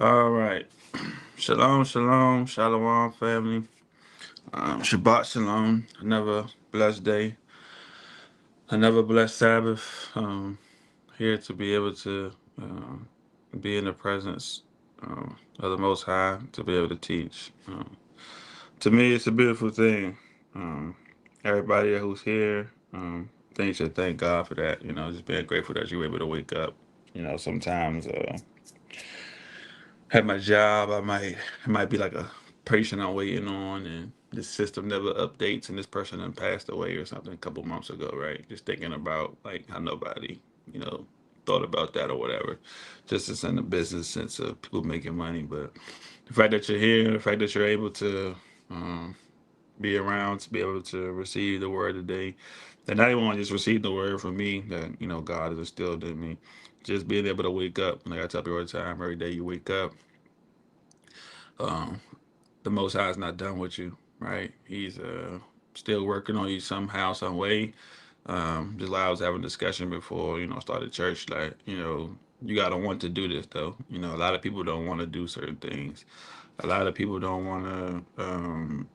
All right. Shalom, shalom, shalom, family. Shabbat shalom. Another blessed day, another blessed Sabbath. Here to be able to be in the presence of the Most High, to be able to teach. To me, it's a beautiful thing. Um, Everybody who's here, think you should thank God for that. Just being grateful that you were able to wake up. Sometimes at my job, it might be like a patient I'm waiting on, and the system never updates, and this person then passed away or something a couple months ago, right? Just thinking about like how nobody, you know, thought about that or whatever. Just as in the business sense of people making money, but the fact that you're here, the fact that you're able to um, be around to be able to receive the word today, and not even want to just receive the word from me that God has instilled in me. Just being able to wake up, like I tell people all the time, every day you wake up, um, the Most High is not done with you, right? He's still working on you somehow, some way. Just like I was having a discussion before, started church, like, you gotta want to do this though. A lot of people don't want to do certain things. A lot of people don't want to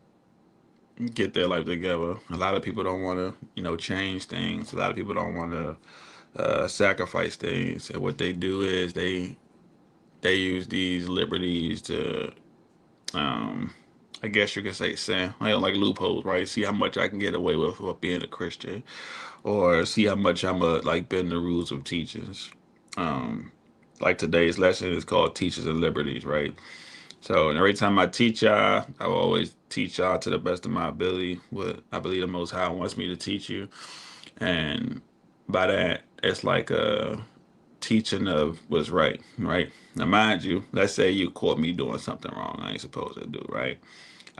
get their life together. A lot of people don't want to, change things. A lot of people don't want to sacrifice things. And what they do is they use these liberties to um, I guess you could say sin. I don't like loopholes, right? See how much I can get away with being a Christian, or see how much I'm a like bend the rules of teachings. Um, like today's lesson is called Teachers and Liberties, right? So and every time I teach y'all, I will always teach y'all to the best of my ability. What I believe the Most High wants me to teach you, and by that, it's like a teaching of what's right, right? Now, mind you, let's say you caught me doing something wrong I ain't supposed to do, right?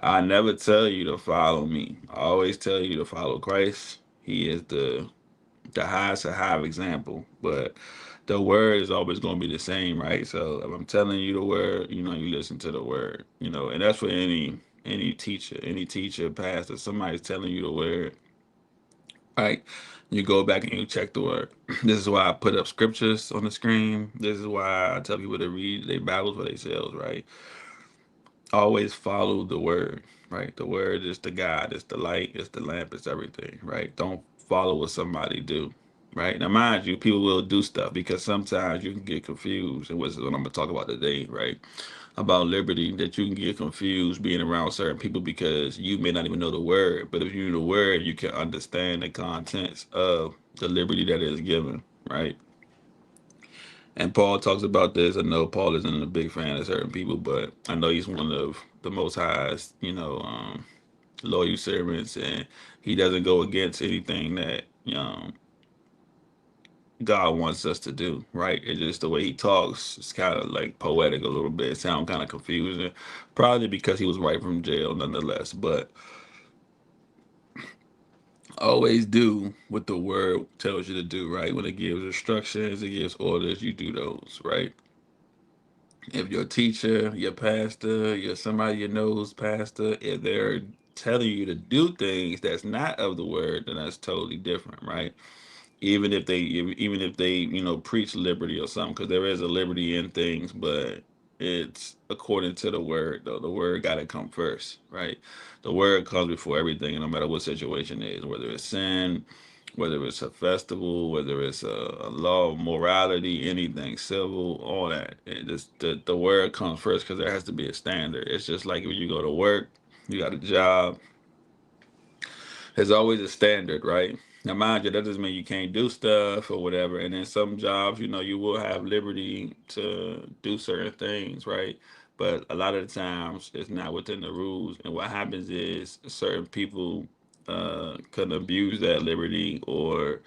I never tell you to follow me. I always tell you to follow Christ. He is the highest of high example. But the word is always going to be the same, right? So if I'm telling you the word, you listen to the word, and that's for any teacher, pastor, somebody's telling you the word, right? You go back and you check the word. This is why I put up scriptures on the screen. This is why I tell people to read their Bibles for themselves, right? Always follow the word, right? The word is the guide, it's the light, it's the lamp, it's everything, right? Don't follow what somebody do, right? Now, mind you, people will do stuff because sometimes you can get confused, and what's what I'm gonna talk about today, right? About liberty, that you can get confused being around certain people because you may not even know the word, but if you know the word, you can understand the contents of the liberty that is given, right? And Paul talks about this. I know Paul isn't a big fan of certain people, but I know he's one of the most highest, loyal servants, and he doesn't go against anything that God wants us to do. Right? It's just the way he talks. It's kind of like poetic a little bit. It sounds kind of confusing, probably because he was right from jail, nonetheless. But always do what the word tells you to do. Right? When it gives instructions, it gives orders. You do those. Right? If your teacher, your pastor, your somebody you know's pastor, if they're telling you to do things that's not of the word, then that's totally different, right? Even if they preach liberty or something, because there is a liberty in things, but it's according to the word though. The word got to come first, right? The word comes before everything, no matter what situation it is, whether it's sin, whether it's a festival, whether it's a law of morality, anything civil, all that. The word comes first because there has to be a standard. It's just like when you go to work, you got a job, there's always a standard, right? Now, mind you, that doesn't mean you can't do stuff or whatever. And in some jobs, you will have liberty to do certain things, right? But a lot of the times, it's not within the rules. And what happens is certain people can abuse that liberty or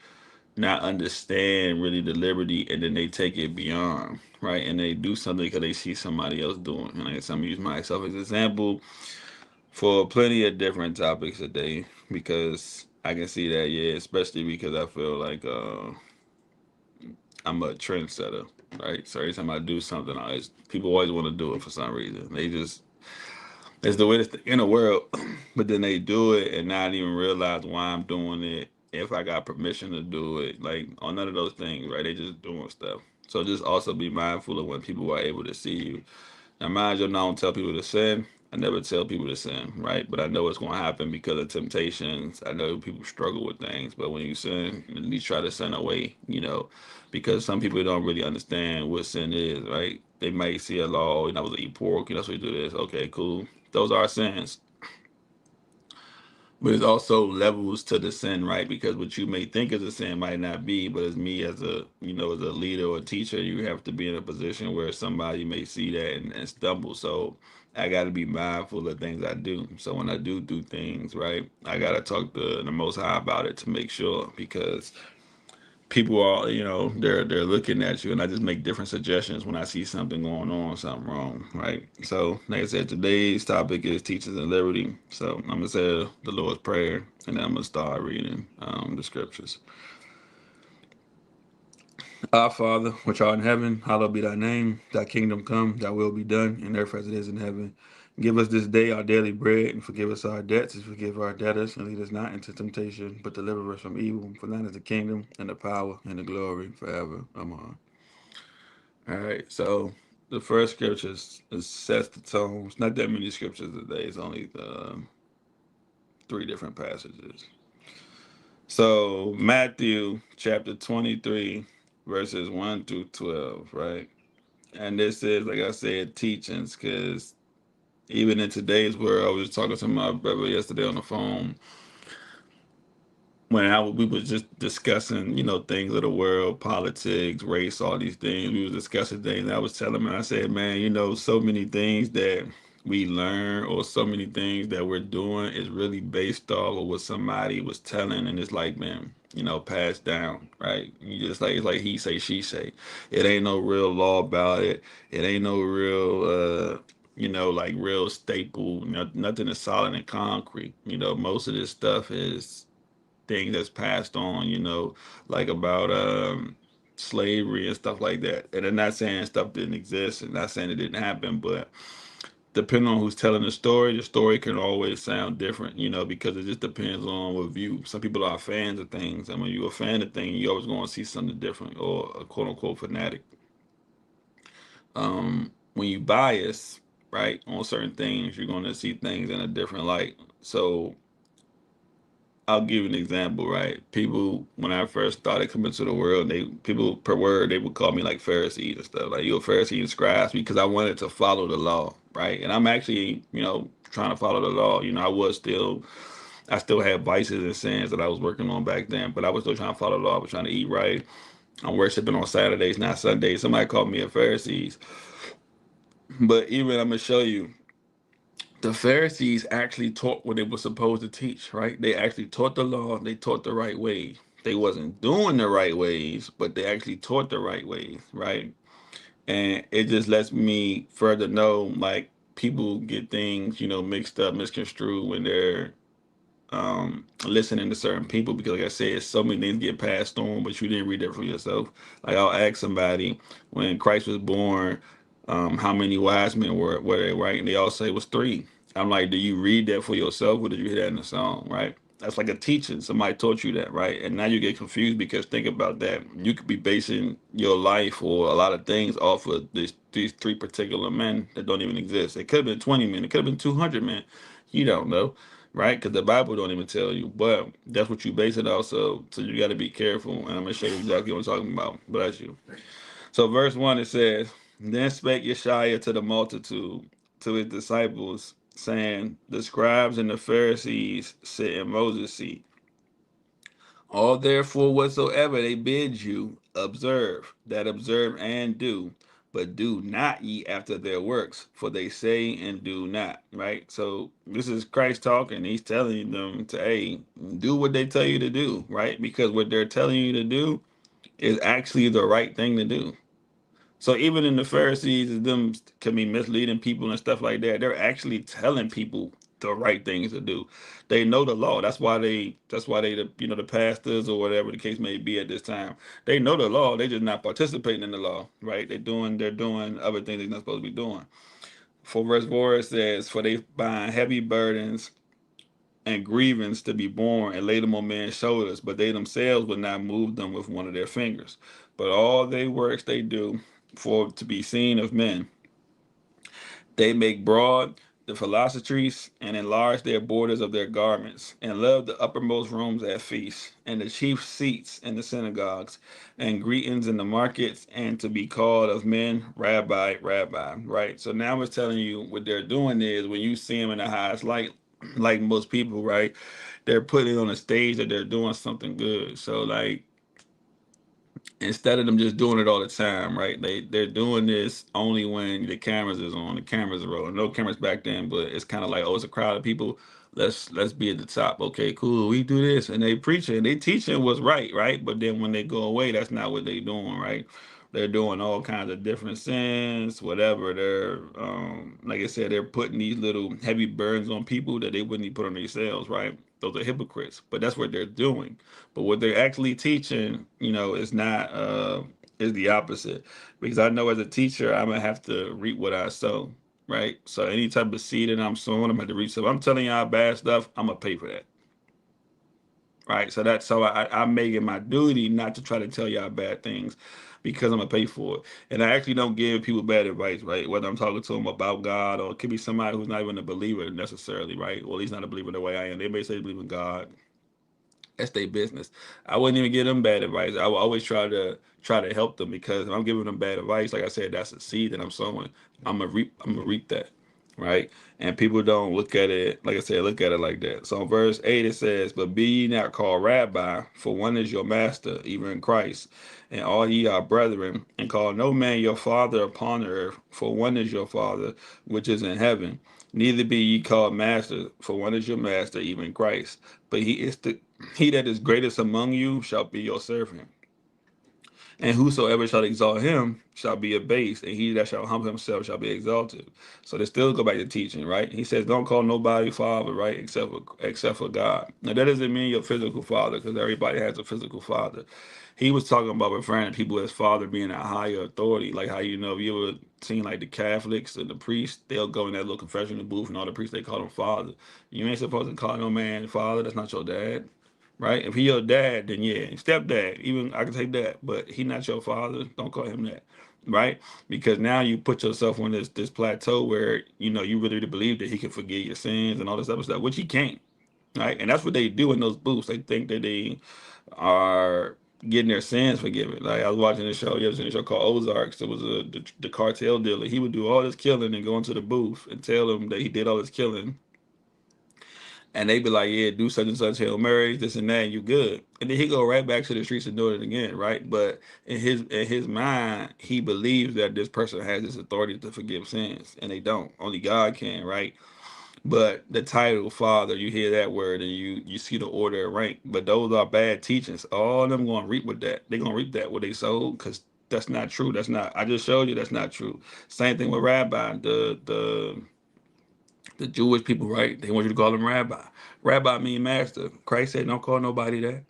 not understand really the liberty, and then they take it beyond, right? And they do something because they see somebody else doing. And I guess I'm using myself as an example for plenty of different topics today because I can see that, yeah, especially because I feel like I'm a trendsetter, right? So every time I do something, people always want to do it for some reason. It's the way it's in the world, but then they do it and not even realize why I'm doing it. If I got permission to do it, like on none of those things, right? They just doing stuff. So just also be mindful of when people are able to see you. Now, mind you, I don't tell people to sin. I never tell people to sin, right? But I know it's going to happen because of temptations. I know people struggle with things, but when you sin, at least try to sin away, because some people don't really understand what sin is, right? They might see a law, I was eat pork, that's what you do this. Okay, cool. Those are sins. But there's also levels to the sin, right? Because what you may think is a sin might not be, but as me as as a leader or a teacher, you have to be in a position where somebody may see that and stumble. So I got to be mindful of things I do. So when I do things, right, I got to talk to the Most High about it to make sure, because people are, they're looking at you, and I just make different suggestions when I see something going on, something wrong, right? So like I said, today's topic is teachings and liberty. So I'm gonna say the Lord's Prayer, and then I'm gonna start reading the scriptures. Our Father, which art in heaven, hallowed be thy name. Thy kingdom come, thy will be done, in earth as it is in heaven. Give us this day our daily bread, and forgive us our debts as we forgive our debtors, and lead us not into temptation, but deliver us from evil. For thine is the kingdom, and the power, and the glory forever. Amen. All right, so the first scripture sets the tone. It's not that many scriptures today. It's only three different passages. So Matthew chapter 23, verses 1 through 12, right? And this is, like I said, teachings, because even in today's world, I was talking to my brother yesterday on the phone when we was just discussing, things of the world, politics, race, all these things. We was discussing things. And I was telling him, I said, man, so many things that we learn or so many things that we're doing is really based off of what somebody was telling, and it's like, man, passed down, right? You just like, it's like he say, she say. It ain't no real law about it. It ain't no real like real staple, nothing is solid and concrete. Most of this stuff is things that's passed on, like about slavery and stuff like that. And I'm not saying stuff didn't exist and not saying it didn't happen, but depending on who's telling the story can always sound different, because it just depends on what view. Some people are fans of things, and when you're a fan of things, you always going to see something different, or a quote unquote fanatic. When you bias, right, on certain things, you're going to see things in a different light. So I'll give you an example, right? People, when I first started coming to the world, people per word, they would call me like Pharisees and stuff. Like, you a Pharisee and scribes, because I wanted to follow the law, right? And I'm actually, trying to follow the law. I still had vices and sins that I was working on back then, but I was still trying to follow the law. I was trying to eat right. I'm worshiping on Saturdays, not Sundays. Somebody called me a Pharisees. But even I'm gonna show you, the Pharisees actually taught what they were supposed to teach, right? They actually taught the law, they taught the right way. They wasn't doing the right ways, but they actually taught the right ways, right? And it just lets me further know, like, people get things, mixed up, misconstrued when they're listening to certain people, because like I said, so many things get passed on, but you didn't read that for yourself. Like, I'll ask somebody, when Christ was born, how many wise men were they, right? And they all say it was three. I'm like, do you read that for yourself, or did you hear that in the song, right? That's like a teaching. Somebody taught you that, right? And now you get confused, because think about that. You could be basing your life or a lot of things off of these three particular men that don't even exist. It could have been 20 men. It could have been 200 men. You don't know, right? Because the Bible don't even tell you. But that's what you base it off. So you got to be careful. And I'm going to show you exactly what I'm talking about. Bless you. So verse 1, it says, then spake Yeshua to the multitude, to his disciples, saying, the scribes and the Pharisees sit in Moses' seat. All therefore whatsoever they bid you, observe, that observe and do, but do not ye after their works, for they say and do not. Right? So this is Christ talking. He's telling them to, hey, do what they tell you to do, right? Because what they're telling you to do is actually the right thing to do. So even in the Pharisees, them can be misleading people and stuff like that. They're actually telling people the right things to do. They know the law. That's why they the pastors or whatever the case may be at this time. They know the law. They just not participating in the law, right? They're doing other things they're not supposed to be doing. For verse 4, it says, for they bind heavy burdens and grievance to be born, and laid them on men's shoulders, but they themselves would not move them with one of their fingers. But all they works they do for to be seen of men. They make broad the phylacteries, and enlarge their borders of their garments, and love the uppermost rooms at feasts, and the chief seats in the synagogues, and greetings in the markets, and to be called of men, Rabbi, Rabbi. Right? So now it's telling you what they're doing is when you see them in the highest light, like most people, right? They're putting on a stage that they're doing something good. So like instead of them just doing it all the time, right? They're doing this only when the cameras is on, the cameras are rolling. No cameras back then, but it's kind of like, oh, it's a crowd of people. Let's be at the top. Okay, cool. We do this, and they preaching, they teaching what's right, right? But then when they go away, that's not what they doing, right? They're doing all kinds of different sins, whatever. They're like I said, they're putting these little heavy burdens on people that they wouldn't even put on themselves, right? Those are hypocrites, but that's what they're doing. But what they're actually teaching, is not is the opposite. Because I know as a teacher, I'm gonna have to reap what I sow, right? So any type of seed that I'm sowing, I'm gonna have to reap. So if I'm telling y'all bad stuff, I'm gonna pay for that, right? So that's so I'm making my duty not to try to tell y'all bad things because I'm gonna pay for it. And I actually don't give people bad advice, right? Whether I'm talking to them about God or it could be somebody who's not even a believer necessarily, right? Well, he's not a believer the way I am. They may say they believe in God, that's their business. I wouldn't even give them bad advice. I would always try to help them because if I'm giving them bad advice, like I said, that's a seed that I'm sowing. I'm gonna reap that, right? And people don't look at it, like I said, look at it like that. So in verse 8 it says, "But be ye not called rabbi, for one is your master, even in Christ, and all ye are brethren, and call no man your father upon the earth, for one is your father, which is in heaven. Neither be ye called master, for one is your master, even Christ. But he that is greatest among you shall be your servant. And whosoever shall exalt him shall be abased, and he that shall humble himself shall be exalted." So they still go back to teaching, right? He says, "Don't call nobody father, right, except for God." Now that doesn't mean your physical father, because everybody has a physical father. He was talking about referring to people as father being a higher authority, like how if you ever seen like the Catholics and the priests, they'll go in that little confessional booth, and all the priests they call him father. You ain't supposed to call no man father. That's not your dad, right? If he your dad, then yeah, stepdad. Even I can take that, but he not your father. Don't call him that, right? Because now you put yourself on this plateau where you really believe that he can forgive your sins and all this other stuff, which he can't, right? And that's what they do in those booths. They think that they are getting their sins forgiven. Like I was watching this show, you ever seen a show called Ozarks? It was the cartel dealer. He would do all this killing and go into the booth and tell them that he did all this killing, and they be like, "Yeah, do such and such, Hail Mary, this and that, and you good." And then he go right back to the streets and do it again, right? But in his mind, he believes that this person has this authority to forgive sins, and they don't. Only God can, right? But the title Father, you hear that word and you see the order of rank. But those are bad teachings. All of them going to reap with that. They're going to reap that what they sold because that's not true. That's not. I just showed you that's not true. Same thing with Rabbi. The Jewish people, right? They want you to call them rabbi. Rabbi mean master. Christ said, "Don't call nobody that."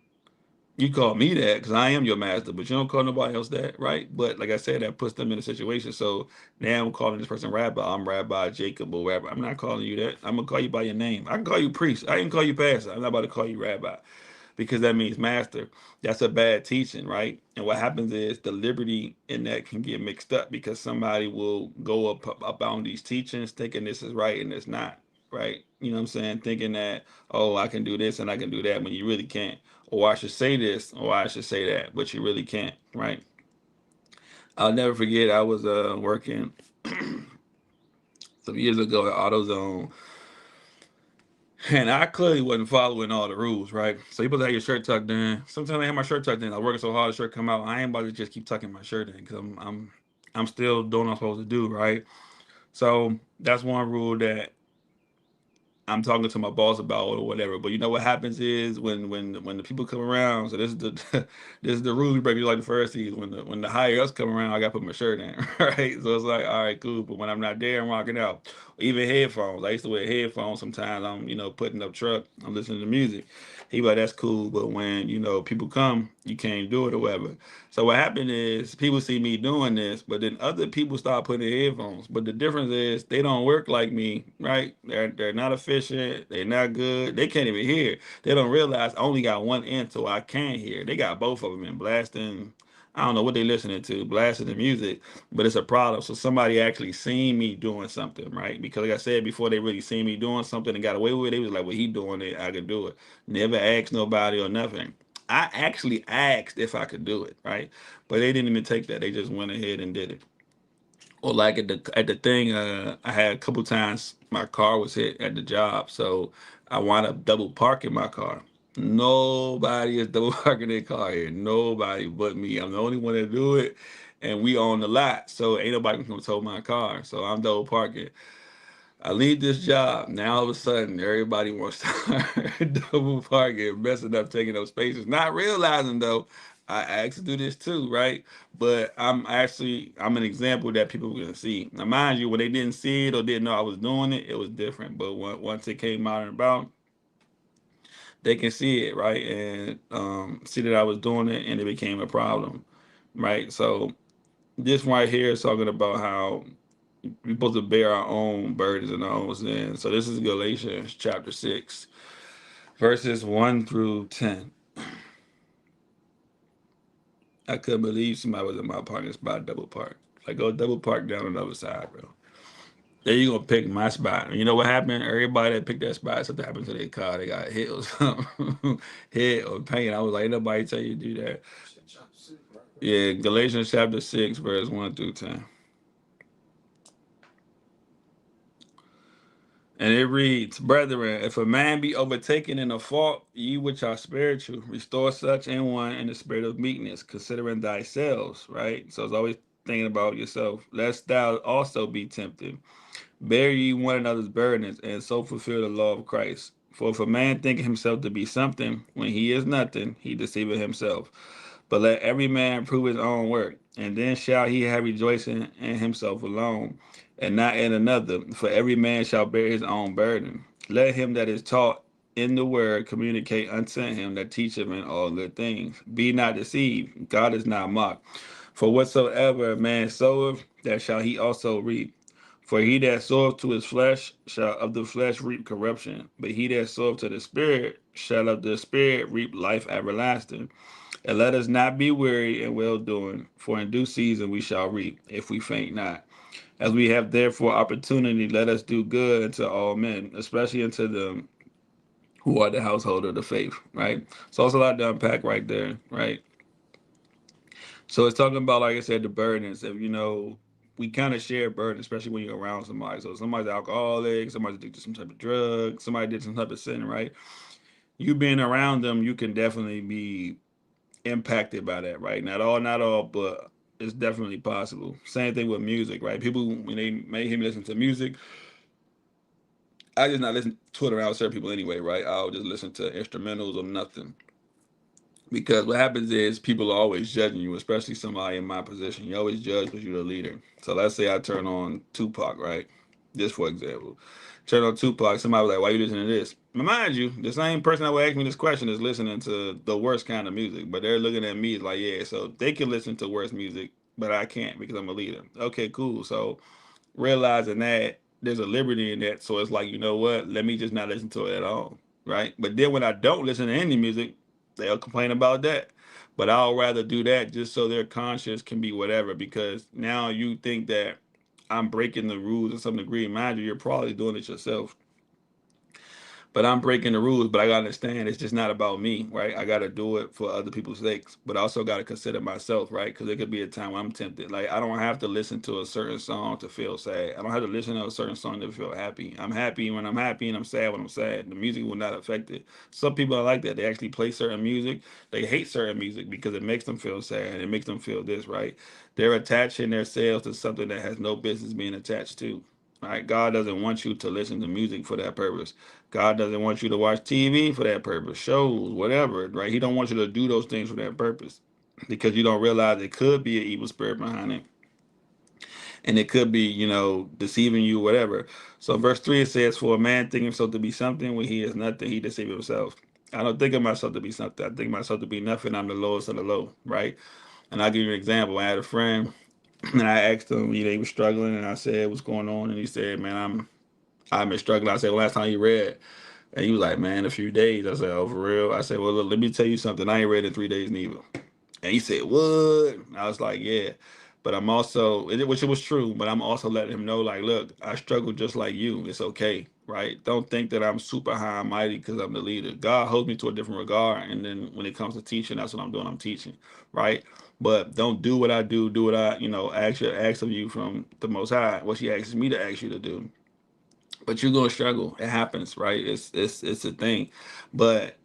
You call me that because I am your master, but you don't call nobody else that, right? But like I said, that puts them in a situation. So now I'm calling this person rabbi. I'm Rabbi Jacob or rabbi. I'm not calling you that. I'm gonna call you by your name. I can call you priest. I can call you pastor. I'm not about to call you rabbi because that means master. That's a bad teaching, right? And what happens is the liberty in that can get mixed up because somebody will go up on these teachings thinking this is right and it's not, right? You know what I'm saying? Thinking that, oh, I can do this and I can do that when you really can't. Or I should say this or I should say that, but you really can't, right? I'll never forget I was working some years ago at AutoZone. And I clearly wasn't following all the rules, right? So you supposed to have your shirt tucked in. Sometimes I have my shirt tucked in. I was working so hard, the shirt come out. I ain't about to just keep tucking my shirt in because I'm still doing what I'm supposed to do, right? So that's one rule that I'm talking to my boss about or whatever. But you know what happens is when the people come around. So this is the this is the rule we break. Like the Pharisees, when the higher ups come around, I got to put my shirt in, right? So it's like, all right, cool. But when I'm not there, I'm rocking out. Even headphones. I used to wear headphones sometimes. I'm, putting up truck. I'm listening to music. He like, that's cool, but when, people come, you can't do it or whatever. So what happened is people see me doing this, but then other people start putting in headphones. But the difference is they don't work like me, right? They're not efficient. They're not good. They can't even hear. They don't realize I only got one end, so I can't hear. They got both of them in blasting. I don't know what they listening to, blasting the music, but it's a problem. So somebody actually seen me doing something, right? Because like I said before, they really seen me doing something and got away with it. They was like, well, he doing it, I could do it. Never asked nobody or nothing. I actually asked if I could do it, right? But they didn't even take that. They just went ahead and did it. Or like at the thing, I had a couple times my car was hit at the job, so I wound up double parking my car. Nobody is double parking their car here. Nobody but me. I'm the only one that do it, and we own the lot, so ain't nobody gonna tow my car. So I'm double parking. I leave this job. Now all of a sudden, everybody wants to start double parking, messing up, taking up spaces. Not realizing though, I asked to do this too, right? But I'm an example that people are gonna see. Now, mind you, when they didn't see it or didn't know I was doing it, it was different. But once it came out and about, they can see it, right? And see that I was doing it, and it became a problem, right? So this right here is talking about how we're supposed to bear our own burdens and our own sins. So this is Galatians chapter 6, verses 1 through 10. I couldn't believe somebody was in my parking spot double park. Like, go double park down on the other side, bro. Then you gonna pick my spot. You know what happened? Everybody that picked that spot, something happened to their car. They got hit or something. Hit or pain. I was like, ain't nobody tell you to do that. Yeah, Galatians chapter 6, verse 1 through 10. And it reads, Brethren, if a man be overtaken in a fault, ye which are spiritual, restore such an one in the spirit of meekness, considering thyself, right? So it's always thinking about yourself. Lest thou also be tempted. Bear ye one another's burdens, and so fulfill the law of Christ. For if a man think himself to be something, when he is nothing, he deceiveth himself. But let every man prove his own work, and then shall he have rejoicing in himself alone, and not in another. For every man shall bear his own burden. Let him that is taught in the word communicate unto him that teacheth in all good things. Be not deceived, God is not mocked. For whatsoever a man soweth, that shall he also reap. For he that soweth to his flesh shall of the flesh reap corruption, but he that soweth to the Spirit shall of the Spirit reap life everlasting. And let us not be weary in well doing, for in due season we shall reap, if we faint not. As we have therefore opportunity, let us do good unto all men, especially unto them who are the household of the faith, right? So it's a lot to unpack right there, right? So it's talking about, like I said, the burdens. If we kind of share burden, especially when you're around somebody. So somebody's alcoholic, somebody's addicted to some type of drug, somebody did some type of sin, right? You being around them, you can definitely be impacted by that, right? Not all, but it's definitely possible. Same thing with music, right? People when they may hear me listen to music, I just not listen to it around certain people anyway, right? I'll just listen to instrumentals or nothing. Because what happens is people are always judging you, especially somebody in my position. You always judge because you're the leader. So let's say I turn on Tupac, right? Just for example. Turn on Tupac, somebody was like, why you listening to this? But mind you, the same person that would ask me this question is listening to the worst kind of music. But they're looking at me like, yeah, so they can listen to worse music, but I can't because I'm a leader. Okay, cool. So realizing that there's a liberty in that. So it's like, you know what? Let me just not listen to it at all. Right. But then when I don't listen to any music, they'll complain about that. But I'll rather do that just so their conscience can be whatever, because now you think that I'm breaking the rules to some degree. Mind you, you're probably doing it yourself. But I'm breaking the rules, but I gotta understand it's just not about me, right? I gotta do it for other people's sakes, but I also gotta consider myself, right? Because there could be a time when I'm tempted. Like I don't have to listen to a certain song to feel sad. I don't have to listen to a certain song to feel happy. I'm happy when I'm happy, and I'm sad when I'm sad. The music will not affect it. Some people are like that. They actually play certain music. They hate certain music because it makes them feel sad. It makes them feel this, right? They're attaching themselves to something that has no business being attached to. Right? God doesn't want you to listen to music for that purpose. God doesn't want you to watch TV for that purpose, shows, whatever, right? He don't want you to do those things for that purpose because you don't realize it could be an evil spirit behind it. and it could be, deceiving you, whatever. So verse 3, it says, for a man think himself to be something when he is nothing, he deceives himself. I don't think of myself to be something. I think myself to be nothing. I'm the lowest of the low, right? And I'll give you an example. I had a friend and I asked him, he was struggling, and I said, what's going on? And he said, man, I've been struggling. I said, well, last time you read? And he was like, man, a few days. I said, oh, for real? I said, well, look, let me tell you something. I ain't read in 3 days neither. And he said, what? I was like, yeah. But I'm also, which it was true, but I'm also letting him know, like, look, I struggle just like you. It's okay, right? Don't think that I'm super high and mighty because I'm the leader. God holds me to a different regard. And then when it comes to teaching, that's what I'm doing. I'm teaching, right? But don't do what I do what I, ask of you from the Most High, what He asks me to ask you to do. But you're gonna struggle. It happens, right? It's a thing. But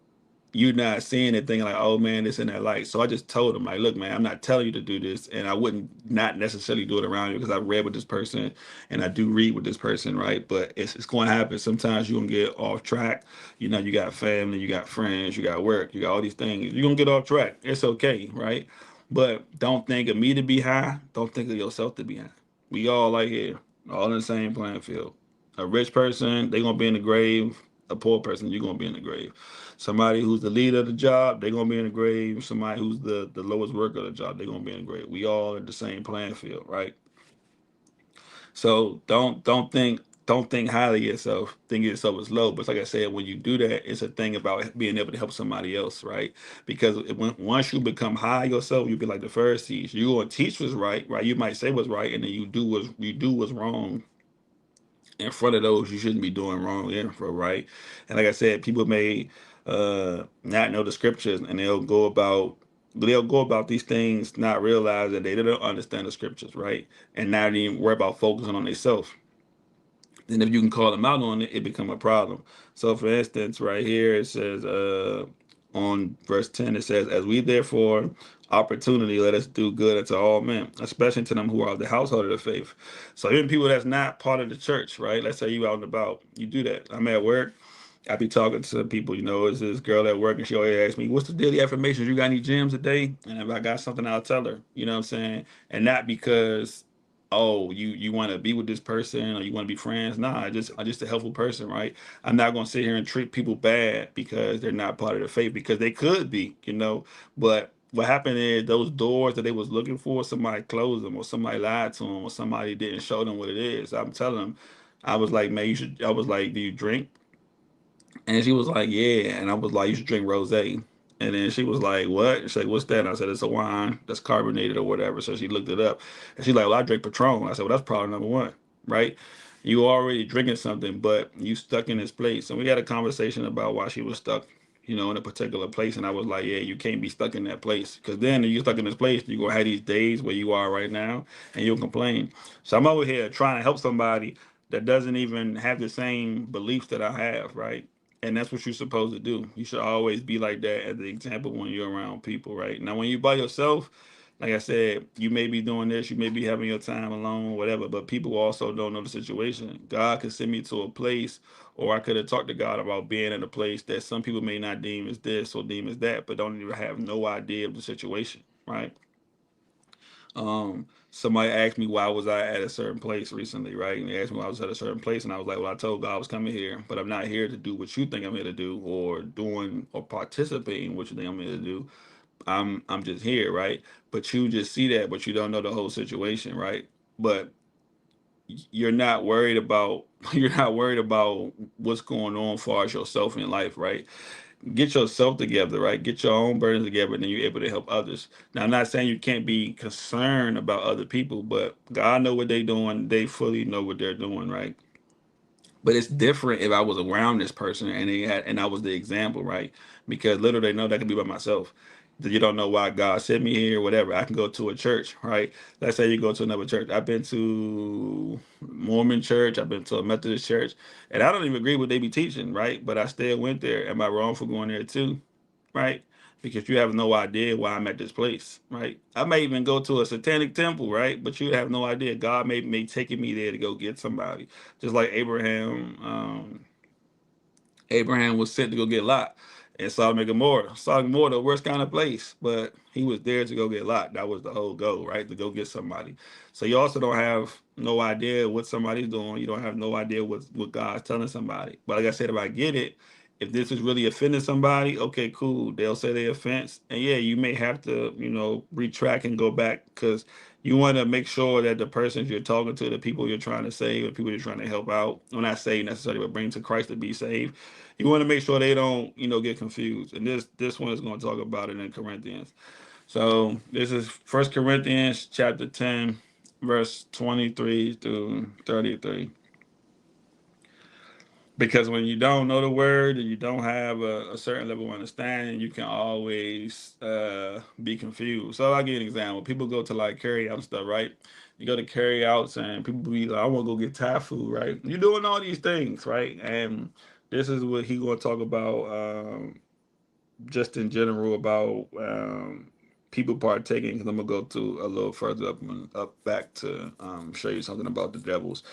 you're not seeing it thinking like, oh man, this and that light. So I just told him, like, look, man, I'm not telling you to do this, and I wouldn't not necessarily do it around you because I read with this person and I do read with this person, right? But it's going to happen. Sometimes you're gonna get off track. You got family, you got friends, you got work, you got all these things. You're gonna get off track. It's okay, right? But don't think of me to be high. Don't think of yourself to be high. We all like here, all in the same playing field. A rich person, they gonna be in the grave. A poor person, you're gonna be in the grave. Somebody who's the leader of the job, they're gonna be in the grave. Somebody who's the lowest worker of the job, they're gonna be in the grave. We all in the same playing field, right? So don't think highly of yourself. Think of yourself as low. But like I said, when you do that, it's a thing about being able to help somebody else, right? Because once you become high yourself, you be like the Pharisees. You gonna teach what's right, right? You might say what's right, and then you do what's wrong in front of those you shouldn't be doing wrong in for, right? And like I said, people may not know the scriptures, and they'll go about these things not realize that they don't understand the scriptures, right? And not even worry about focusing on themselves. And if you can call them out on it, it become a problem. So for instance, right here it says on verse 10, it says, as we therefore opportunity, let us do good unto all men, especially to them who are of the household of the faith. So even people that's not part of the church, right? Let's say you out and about, you do that. I'm at work, I be talking to people, it's this girl at work and she always asks me, what's the daily affirmations? You got any gems today? And if I got something, I'll tell her. You know what I'm saying? And not because, oh, you want to be with this person or you want to be friends. Nah, I just a helpful person, right? I'm not gonna sit here and treat people bad because they're not part of the faith, because they could be. But what happened is those doors that they was looking for, somebody closed them or somebody lied to them or somebody didn't show them what it is. I'm telling them, I was like, man, you should. I was like, do you drink? And she was like, yeah. And I was like, you should drink rosé. And then she was like, what? She's like, what's that? And I said, it's a wine that's carbonated or whatever. So she looked it up. And she's like, well, I drink Patron. I said, well, that's problem number one, right? You already drinking something, but you stuck in this place. And we had a conversation about why she was stuck, in a particular place. And I was like, yeah, you can't be stuck in that place. Because then if you're stuck in this place, you're going to have these days where you are right now and you'll complain. So I'm over here trying to help somebody that doesn't even have the same beliefs that I have, right? And that's what you're supposed to do. You should always be like that as the example when you're around people, right? Now, when you're by yourself, like I said, you may be doing this, you may be having your time alone, whatever, but people also don't know the situation. God could send me to a place, or I could have talked to God about being in a place that some people may not deem as this or deem as that, but don't even have no idea of the situation, right? Somebody asked me why was I at a certain place recently, right? And they asked me why I was at a certain place, and I was like, well, I told God I was coming here, but I'm not here to do what you think I'm here to do, or doing or participating in what you think I'm here to do. I'm just here, right? But you just see that, but you don't know the whole situation, right? But you're not worried about you're not worried about what's going on as far as yourself in life, right? Get yourself together, right? Get your own burdens together, and then you're able to help others. Now, I'm not saying you can't be concerned about other people, but God know what they're doing. They fully know what they're doing, right? But it's different if I was around this person and I was the example, right? Because little they know that could be by myself. You don't know why God sent me here, whatever. I can go to a church, right? Let's say you go to another church. I've been to Mormon church, I've been to a Methodist church, and I don't even agree with what they be teaching, right? But I still went there. Am I wrong for going there too? Right? Because you have no idea why I'm at this place, right? I may even go to a satanic temple, right? But you have no idea. God may taking me there to go get somebody, just like Abraham. Abraham was sent to go get Lot, And Sodom and Gomorrah. Sodom and Gomorrah, the worst kind of place, but he was there to go get Lot. That was the whole goal, right? To go get somebody. So you also don't have no idea what somebody's doing. You don't have no idea what God's telling somebody. But like I said, if I get it, if this is really offending somebody, okay, cool. They'll say they offense, and yeah, you may have to, retract and go back because you want to make sure that the persons you're talking to, the people you're trying to save, the people you're trying to help out, I'm not saying necessarily, but bring to Christ to be saved. You want to make sure they don't, get confused. And this one is going to talk about it in Corinthians. So this is First Corinthians chapter 10, verse 23 through 33. Because when you don't know the word and you don't have a certain level of understanding, you can always be confused. So I'll give you an example. People go to like carry out stuff, right? You go to carry outs and people be like, I want to go get Thai food, right? You're doing all these things, right? And this is what he going to talk about just in general about people partaking. Because I'm going to go to a little further up back to show you something about the devils.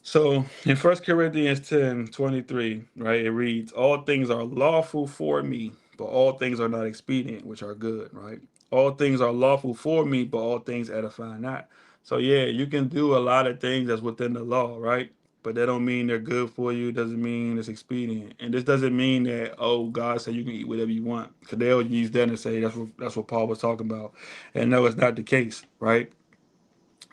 So in First Corinthians 10:23, right, it reads, all things are lawful for me, but all things are not expedient, which are good, right? All things are lawful for me, but all things edify not. So yeah, you can do a lot of things that's within the law, right? But that don't mean they're good for you. It doesn't mean it's expedient. And this doesn't mean that, oh, God said you can eat whatever you want. Because they'll use that and say that's what Paul was talking about. And no, it's not the case, right?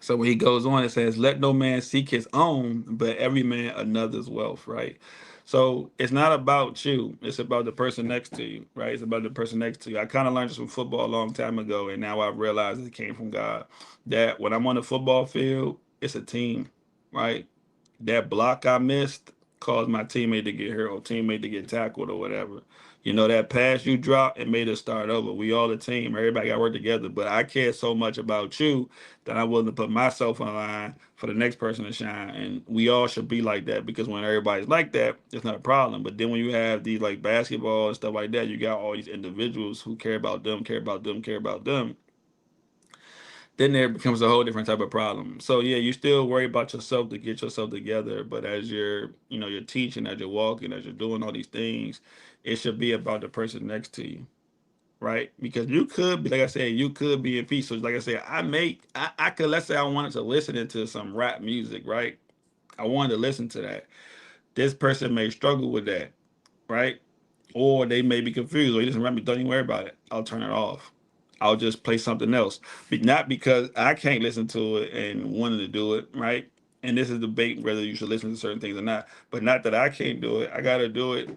So when he goes on, it says, let no man seek his own, but every man another's wealth, right? So it's not about you. It's about the person next to you, right? It's about the person next to you. I kind of learned this from football a long time ago, and now I realize it came from God. That when I'm on the football field, it's a team, right? That block I missed caused my teammate to get hurt or teammate to get tackled or whatever. That pass you dropped, it made us start over. We all a team. Everybody got to work together. But I care so much about you that I'm willing to put myself on the line for the next person to shine. And we all should be like that because when everybody's like that, it's not a problem. But then when you have these like basketball and stuff like that, you got all these individuals who care about them, care about them, care about them, then there becomes a whole different type of problem. So yeah, you still worry about yourself to get yourself together, but as you're teaching, as you're walking, as you're doing all these things, it should be about the person next to you, right? Because you could be, like I said, you could be in peace. So like I said, I could, let's say I wanted to listen into some rap music, right? I wanted to listen to that. This person may struggle with that, right? Or they may be confused, or you just remember, don't even worry about it. I'll turn it off. I'll just play something else. But not because I can't listen to it and wanted to do it, right? And this is debate whether you should listen to certain things or not. But not that I can't do it. I gotta do it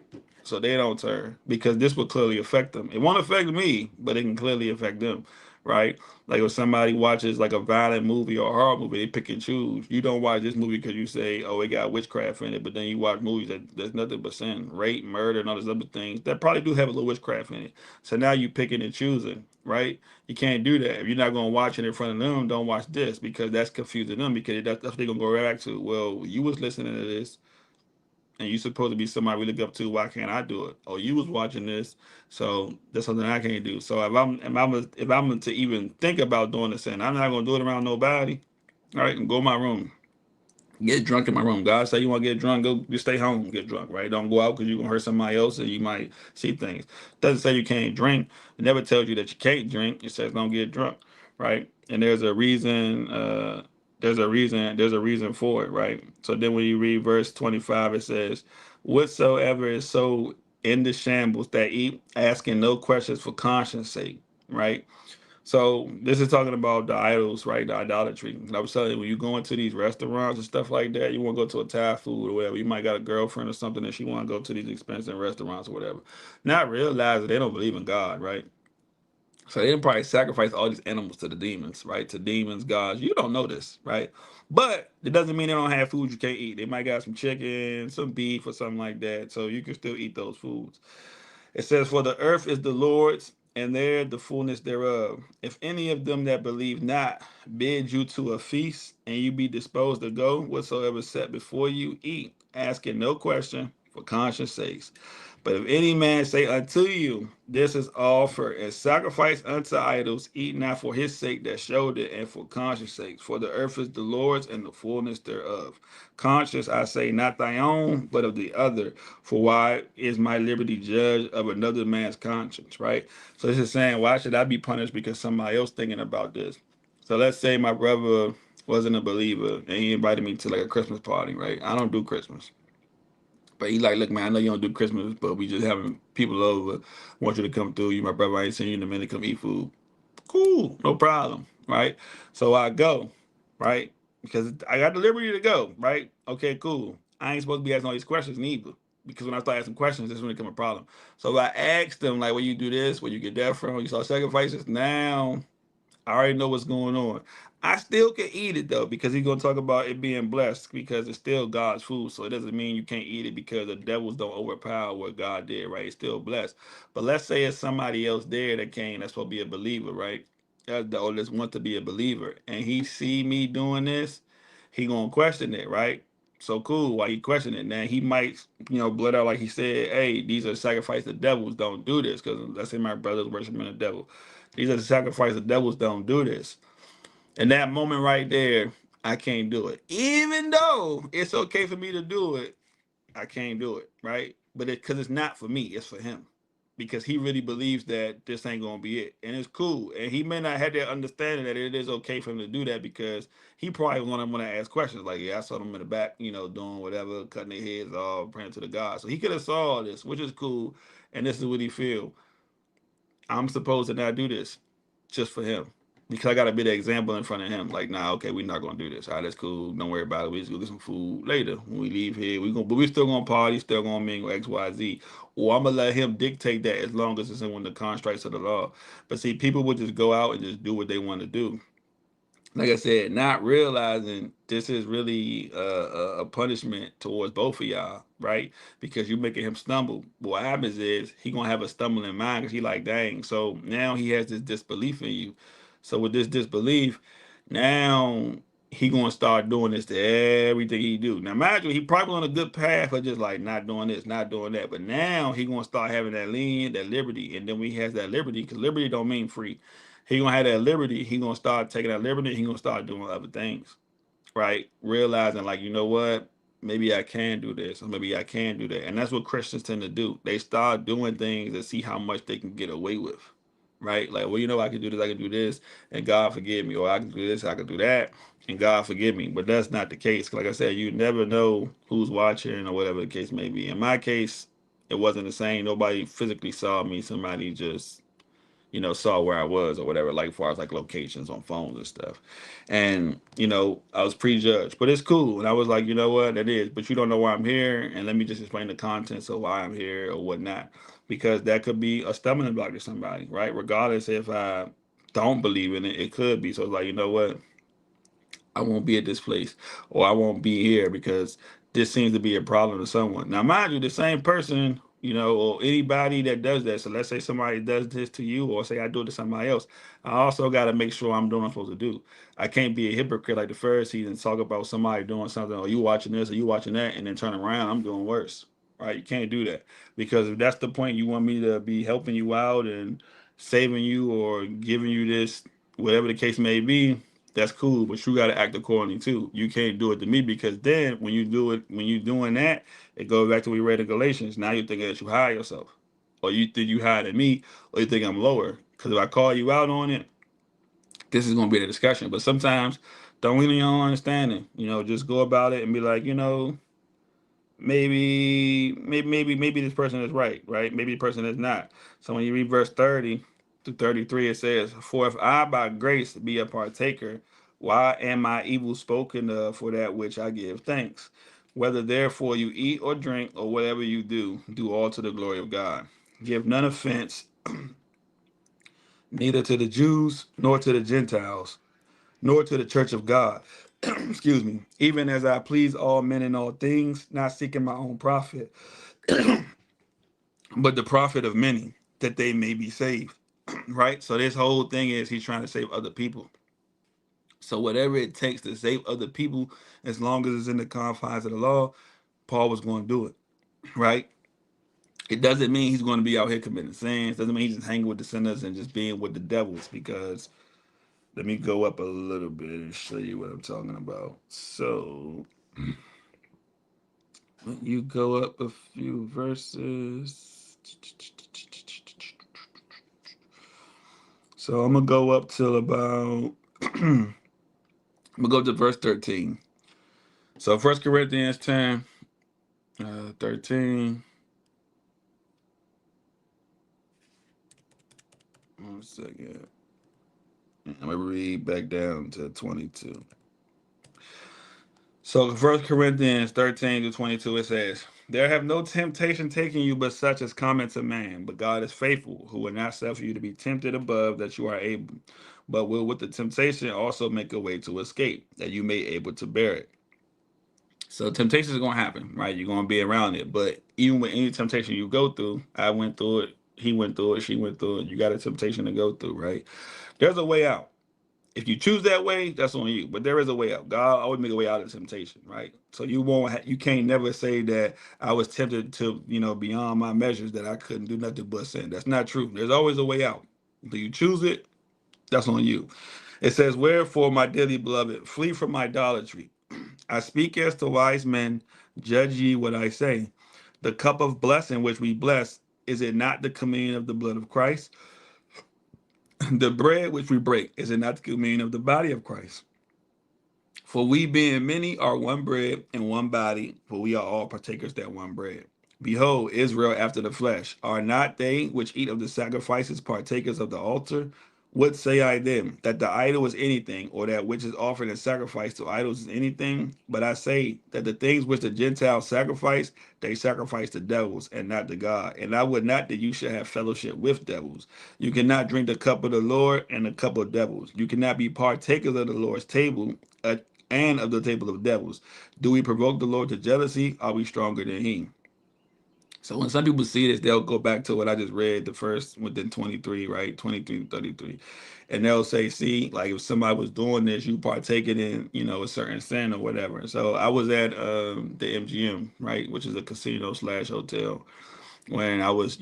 so they don't turn. Because this will clearly affect them. It won't affect me, but it can clearly affect them, right? Like if somebody watches like a violent movie or a horror movie, they pick and choose. You don't watch this movie because you say, "Oh, it got witchcraft in it," but then you watch movies that there's nothing but sin, rape, murder, and all these other things that probably do have a little witchcraft in it. So now you picking and choosing, right? You can't do that. If you're not gonna watch it in front of them, don't watch this because that's confusing them because that's what they're gonna go right back to. Well, you was listening to this and you supposed to be somebody we look up to. Why can't I do it? Oh, you was watching this, so that's something I can't do. So if I'm to even think about doing this, and I'm not gonna do it around nobody. All right, and go in my room. Get drunk in my room. God say you want to get drunk, go just stay home, get drunk, right? Don't go out because you're gonna hurt somebody else and you might see things. Doesn't say you can't drink. It never tells you that you can't drink. It says don't get drunk, right? And there's a reason, there's a reason for it, right? So then when you read verse 25, it says, whatsoever is so in the shambles that eat, asking no questions for conscience sake, right? So this is talking about the idols, right? The idolatry. And I was telling you, when you go into these restaurants and stuff like that, you want to go to a Thai food or whatever. You might got a girlfriend or something and she want to go to these expensive restaurants or whatever. Not realizing they don't believe in God, right? So they didn't probably sacrifice all these animals to the demons, right? To demons, gods. You don't know this, right? But it doesn't mean they don't have food you can't eat. They might got some chicken, some beef, or something like that. So you can still eat those foods. It says, for the earth is the Lord's, and there the fullness thereof. If any of them that believe not bid you to a feast, and you be disposed to go, whatsoever set before you, eat, asking no question, for conscience sakes. But if any man say unto you, this is offered as sacrifice unto idols, eat not for his sake that showed it, and for conscience sake. For the earth is the Lord's and the fullness thereof. Conscience, I say, not thy own, but of the other. For why is my liberty judged of another man's conscience, right? So this is saying, why should I be punished because somebody else thinking about this? So let's say my brother wasn't a believer and he invited me to like a Christmas party, right? I don't do Christmas. But he like, look, man, I know you don't do Christmas, but we just having people over. Want you to come through. You my brother. I ain't seen you in a minute. Come eat food. Cool, no problem, right? So I go, right? Because I got the liberty to go, right? Okay, cool. I ain't supposed to be asking all these questions neither. Because when I start asking questions, that's when it become a problem. So I asked them, like, where you do this, where you get that from, you saw sacrifices. Now I already know what's going on. I still can eat it though because he's gonna talk about it being blessed because it's still God's food. So it doesn't mean you can't eat it because the devils don't overpower what God did, right? It's still blessed. But let's say it's somebody else there that came that's supposed to be a believer, right? Or just want to be a believer, and he see me doing this, he gonna question it, right? So cool. Why he question it? Now he might, blurt out like he said, "Hey, these are sacrifice the devils. Don't do this." Because let's say my brother's worshiping the devil. These are the sacrifice the devils. Don't do this. In that moment right there, I can't do it. Even though it's okay for me to do it, I can't do it, right? But because it's not for me, it's for him. Because he really believes that this ain't gonna be it, and it's cool. And he may not have that understanding that it is okay for him to do that because he probably want to ask questions like, "Yeah, I saw them in the back, doing whatever, cutting their heads off, praying to the God." So he could have saw all this, which is cool. And this is what he feel. I'm supposed to not do this just for him because I got to be the example in front of him. Like, nah, okay, we're not gonna do this. All right, that's cool. Don't worry about it. We just go get some food later when we leave here. But we still gonna party, still gonna mingle X, Y, Z. Or I'm gonna let him dictate that as long as it's in one of the constructs of the law. But see, people would just go out and just do what they want to do, like I said, not realizing this is really a punishment towards both of y'all, right? Because you're making him stumble. What happens is he gonna have a stumbling mind because he like, dang. So now he has this disbelief in you. So with this disbelief, now he gonna start doing this to everything he do. Now, imagine he probably on a good path of just like not doing this, not doing that. But now he gonna start having that lean, that liberty, and then when he has that liberty, because liberty don't mean free, he gonna have that liberty. He gonna start taking that liberty. He gonna start doing other things, right? Realizing like, you know what? Maybe I can do this, or maybe I can do that. And that's what Christians tend to do. They start doing things and see how much they can get away with, right? Like, well, I can do this, I can do this, and God forgive me, or I can do this, I can do that, and God forgive me. But that's not the case. Like I said, you never know who's watching or whatever the case may be. In my case, it wasn't the same. Nobody physically saw me. Somebody just saw where I was or whatever, like as far as like locations on phones and stuff. And, I was prejudged. But it's cool. And I was like, you know what, that is. But you don't know why I'm here, and let me just explain the contents of why I'm here or whatnot. Because that could be a stumbling block to somebody, right? Regardless if I don't believe in it, it could be. So it's like, you know what? I won't be at this place or I won't be here because this seems to be a problem to someone. Now, mind you, the same person, or anybody that does that. So let's say somebody does this to you or say I do it to somebody else. I also got to make sure I'm doing what I'm supposed to do. I can't be a hypocrite like the Pharisees and talk about somebody doing something or you watching this or you watching that and then turn around, I'm doing worse. Right? You can't do that because if that's the point, you want me to be helping you out and saving you or giving you this, whatever the case may be, that's cool, but you got to act accordingly too. You can't do it to me because then when you do it, when you're doing that, it goes back to what we read in Galatians. Now you're thinking that you higher yourself, or you think you higher than me, or you think I'm lower. Because if I call you out on it, this is going to be the discussion. But sometimes don't really on understanding. Just go about it and be like, maybe this person is right, right? Maybe the person is not. So when you read verse 30 to 33, it says, "For if I by grace be a partaker, why am I evil spoken of for that which I give thanks? Whether therefore you eat or drink or whatever you do all to the glory of God. Give none offense, neither to the Jews nor to the Gentiles, nor to the church of God. Excuse me. Even as I please all men in all things, not seeking my own profit, but the profit of many, that they may be saved." Right? So this whole thing is he's trying to save other people. So whatever it takes to save other people, as long as it's in the confines of the law, Paul was going to do it. Right? It doesn't mean he's going to be out here committing sins. Doesn't mean he's just hanging with the sinners and just being with the devils. Because let me go up a little bit and show you what I'm talking about. So when you go up a few verses. So I'm gonna go up till about I'm gonna go to verse 13. So 1 Corinthians 10, 13. 1 second. I'm gonna read back down to 22. So 1 Corinthians 13 to 22, it says, "There have no temptation taken you but such as common to man. But God is faithful, who will not suffer you to be tempted above that you are able, but will with the temptation also make a way to escape, that you may able to bear it." So temptation is gonna happen, right? You're gonna be around it. But even with any temptation you go through, I went through it, he went through it, she went through it. You got a temptation to go through, right? There's a way out. If you choose that way, that's on you. But there is a way out. God always make a way out of temptation, right? So you won't, you can't never say that I was tempted to, beyond my measures that I couldn't do nothing but sin. That's not true. There's always a way out. Do you choose it? That's on you. It says, "Wherefore, my dearly beloved, flee from idolatry. I speak as to wise men, judge ye what I say. The cup of blessing which we bless, is it not the communion of the blood of Christ? The bread which we break, is it not the communion of the body of Christ? For we being many are one bread and one body, for we are all partakers that one bread. Behold, Israel after the flesh, are not they which eat of the sacrifices partakers of the altar? What say I then? That the idol is anything, or that which is offered in sacrifice to idols is anything? But I say that the things which the Gentiles sacrifice, they sacrifice to devils and not to God. And I would not that you should have fellowship with devils. You cannot drink the cup of the Lord and the cup of devils. You cannot be partakers of the Lord's table and of the table of devils. Do we provoke the Lord to jealousy? Are we stronger than he? So when some people see this, they'll go back to what I just read, the first within 23, right? 23 to 33. And they'll say, see, like if somebody was doing this, you partaking in, a certain sin or whatever. So I was at the MGM, right, which is a casino slash hotel, when I was,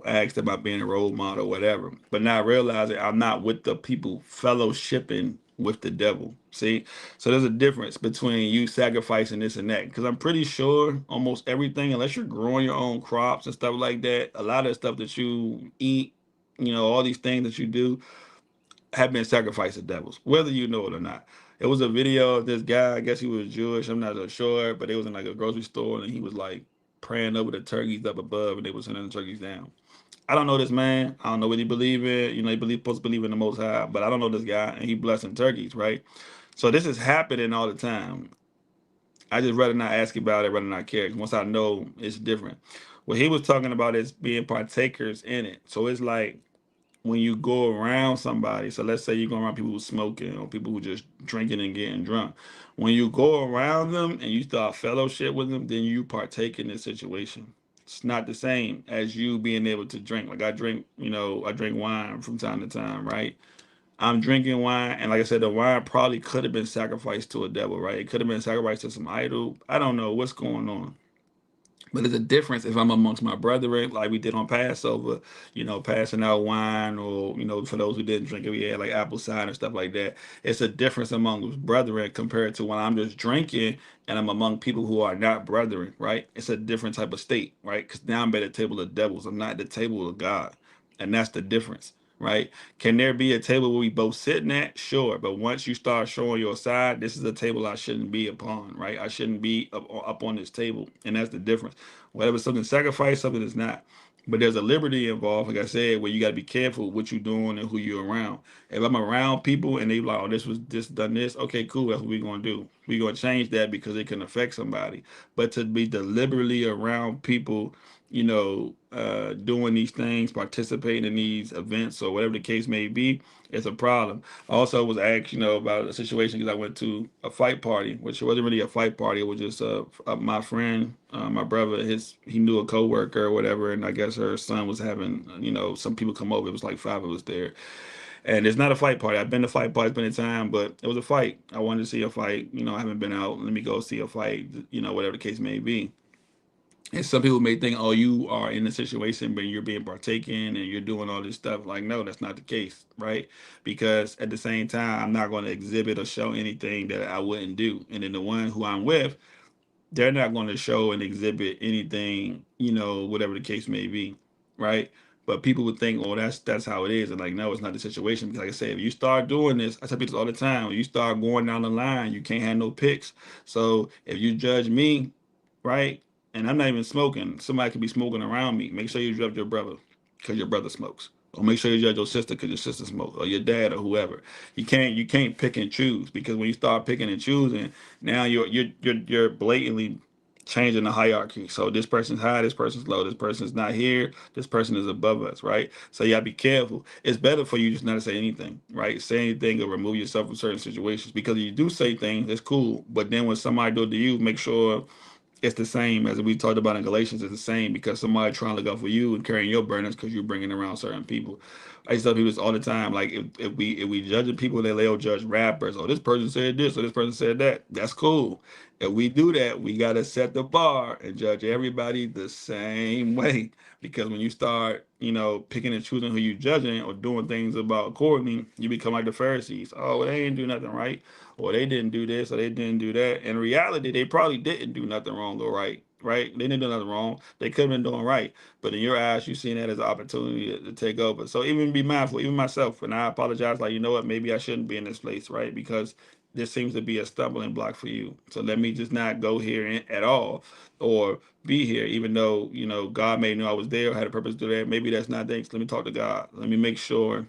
asked about being a role model or whatever. But now realizing I'm not with the people fellowshipping with the devil. See? So there's a difference between you sacrificing this and that. Because I'm pretty sure almost everything, unless you're growing your own crops and stuff like that, a lot of the stuff that you eat, all these things that you do have been sacrificed to devils, whether you know it or not. It was a video of this guy, I guess he was Jewish, I'm not so sure, but it was in like a grocery store and he was like praying over the turkeys up above and they were sending the turkeys down. I don't know this man. I don't know what he believe in. He supposed to believe in the Most High, but I don't know this guy, and he blessing turkeys, right? So this is happening all the time. I just rather not ask about it, rather not care. Once I know, it's different. What he was talking about is being partakers in it. So it's like when you go around somebody, so let's say you go around people who smoking or people who just drinking and getting drunk. When you go around them and you start fellowship with them, then you partake in this situation. It's not the same as you being able to drink. Like I drink wine from time to time, right? I'm drinking wine, and like I said, the wine probably could have been sacrificed to a devil, right? It could have been sacrificed to some idol. I don't know what's going on. But there's a difference if I'm amongst my brethren, like we did on Passover, passing out wine, or, for those who didn't drink it, we had like apple cider and stuff like that. It's a difference among brethren compared to when I'm just drinking and I'm among people who are not brethren, right? It's a different type of state, right? Because now I'm at the table of devils. I'm not at the table of God. And that's the difference, right? Can there be a table where we both sitting at? Sure. But once you start showing your side, this is a table I shouldn't be upon, right? I shouldn't be up on this table. And that's the difference. Whatever something sacrifice, something is not. But there's a liberty involved, like I said, where you got to be careful what you're doing and who you're around. If I'm around people and they like, oh, this was this done this, okay, cool, that's what we're gonna do. We're gonna change that because it can affect somebody. But to be deliberately around people, doing these things, participating in these events or whatever the case may be, it's a problem. I also was asked, about a situation because I went to a fight party, which wasn't really a fight party. It was just my friend, my brother, he knew a coworker or whatever, and I guess her son was having, some people come over. It was like five of us there, and it's not a fight party. I've been to fight parties many times, but it was a fight. I wanted to see a fight. I haven't been out. Let me go see a fight. Whatever the case may be. And some people may think, oh, you are in a situation where you're being partaken and you're doing all this stuff. Like, no, that's not the case, right? Because at the same time, I'm not going to exhibit or show anything that I wouldn't do. And then the one who I'm with, they're not going to show and exhibit anything, whatever the case may be, right? But people would think, oh, that's how it is, and like, no, it's not the situation. Because like I said, if you start doing this, I tell people all the time, when you start going down the line, you can't have no picks. So if you judge me, right, and I'm not even smoking, somebody could be smoking around me. Make sure you judge your brother, because your brother smokes. Or make sure you judge your sister because your sister smokes, or your dad, or whoever. You can't pick and choose, because when you start picking and choosing, now you're blatantly changing the hierarchy. So this person's high, this person's low, this person's not here, this person is above us, right? So you gotta be careful. It's better for you just not to say anything, right? Say anything or remove yourself from certain situations, because if you do say things, it's cool. But then when somebody do it to you, make sure it's the same as we talked about in Galatians. It's the same, because somebody trying to look out for you and carrying your burdens because you're bringing around certain people. I used to tell people this all the time. Like, if we judging people, they'll judge rappers. Oh, this person said this, or this person said that. That's cool. If we do that, we gotta set the bar and judge everybody the same way. Because when you start, picking and choosing who you judging or doing things about accordingly, you become like the Pharisees. Oh, well, they didn't do nothing right, or they didn't do this, or they didn't do that. In reality, they probably didn't do nothing wrong or right. Right? They didn't do nothing wrong. They could have been doing right. But in your eyes, you seen that as an opportunity to take over. So even be mindful, even myself, and I apologize, like, you know what, maybe I shouldn't be in this place, right? Because this seems to be a stumbling block for you. So let me just not go here at all, or be here, even though, God may know I was there, had a purpose to do that. Maybe that's not things. Let me talk to God. Let me make sure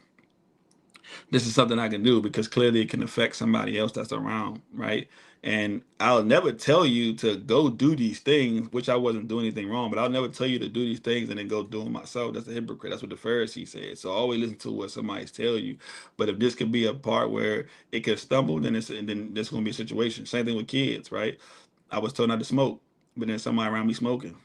this is something I can do, because clearly it can affect somebody else that's around, right? And I'll never tell you to go do these things, which I wasn't doing anything wrong, but I'll never tell you to do these things and then go do them myself. That's a hypocrite. That's what the Pharisee said. So always listen to what somebody's tell you. But if this could be a part where it could stumble, then there's going to be a situation. Same thing with kids, right? I was told not to smoke, but then somebody around me smoking.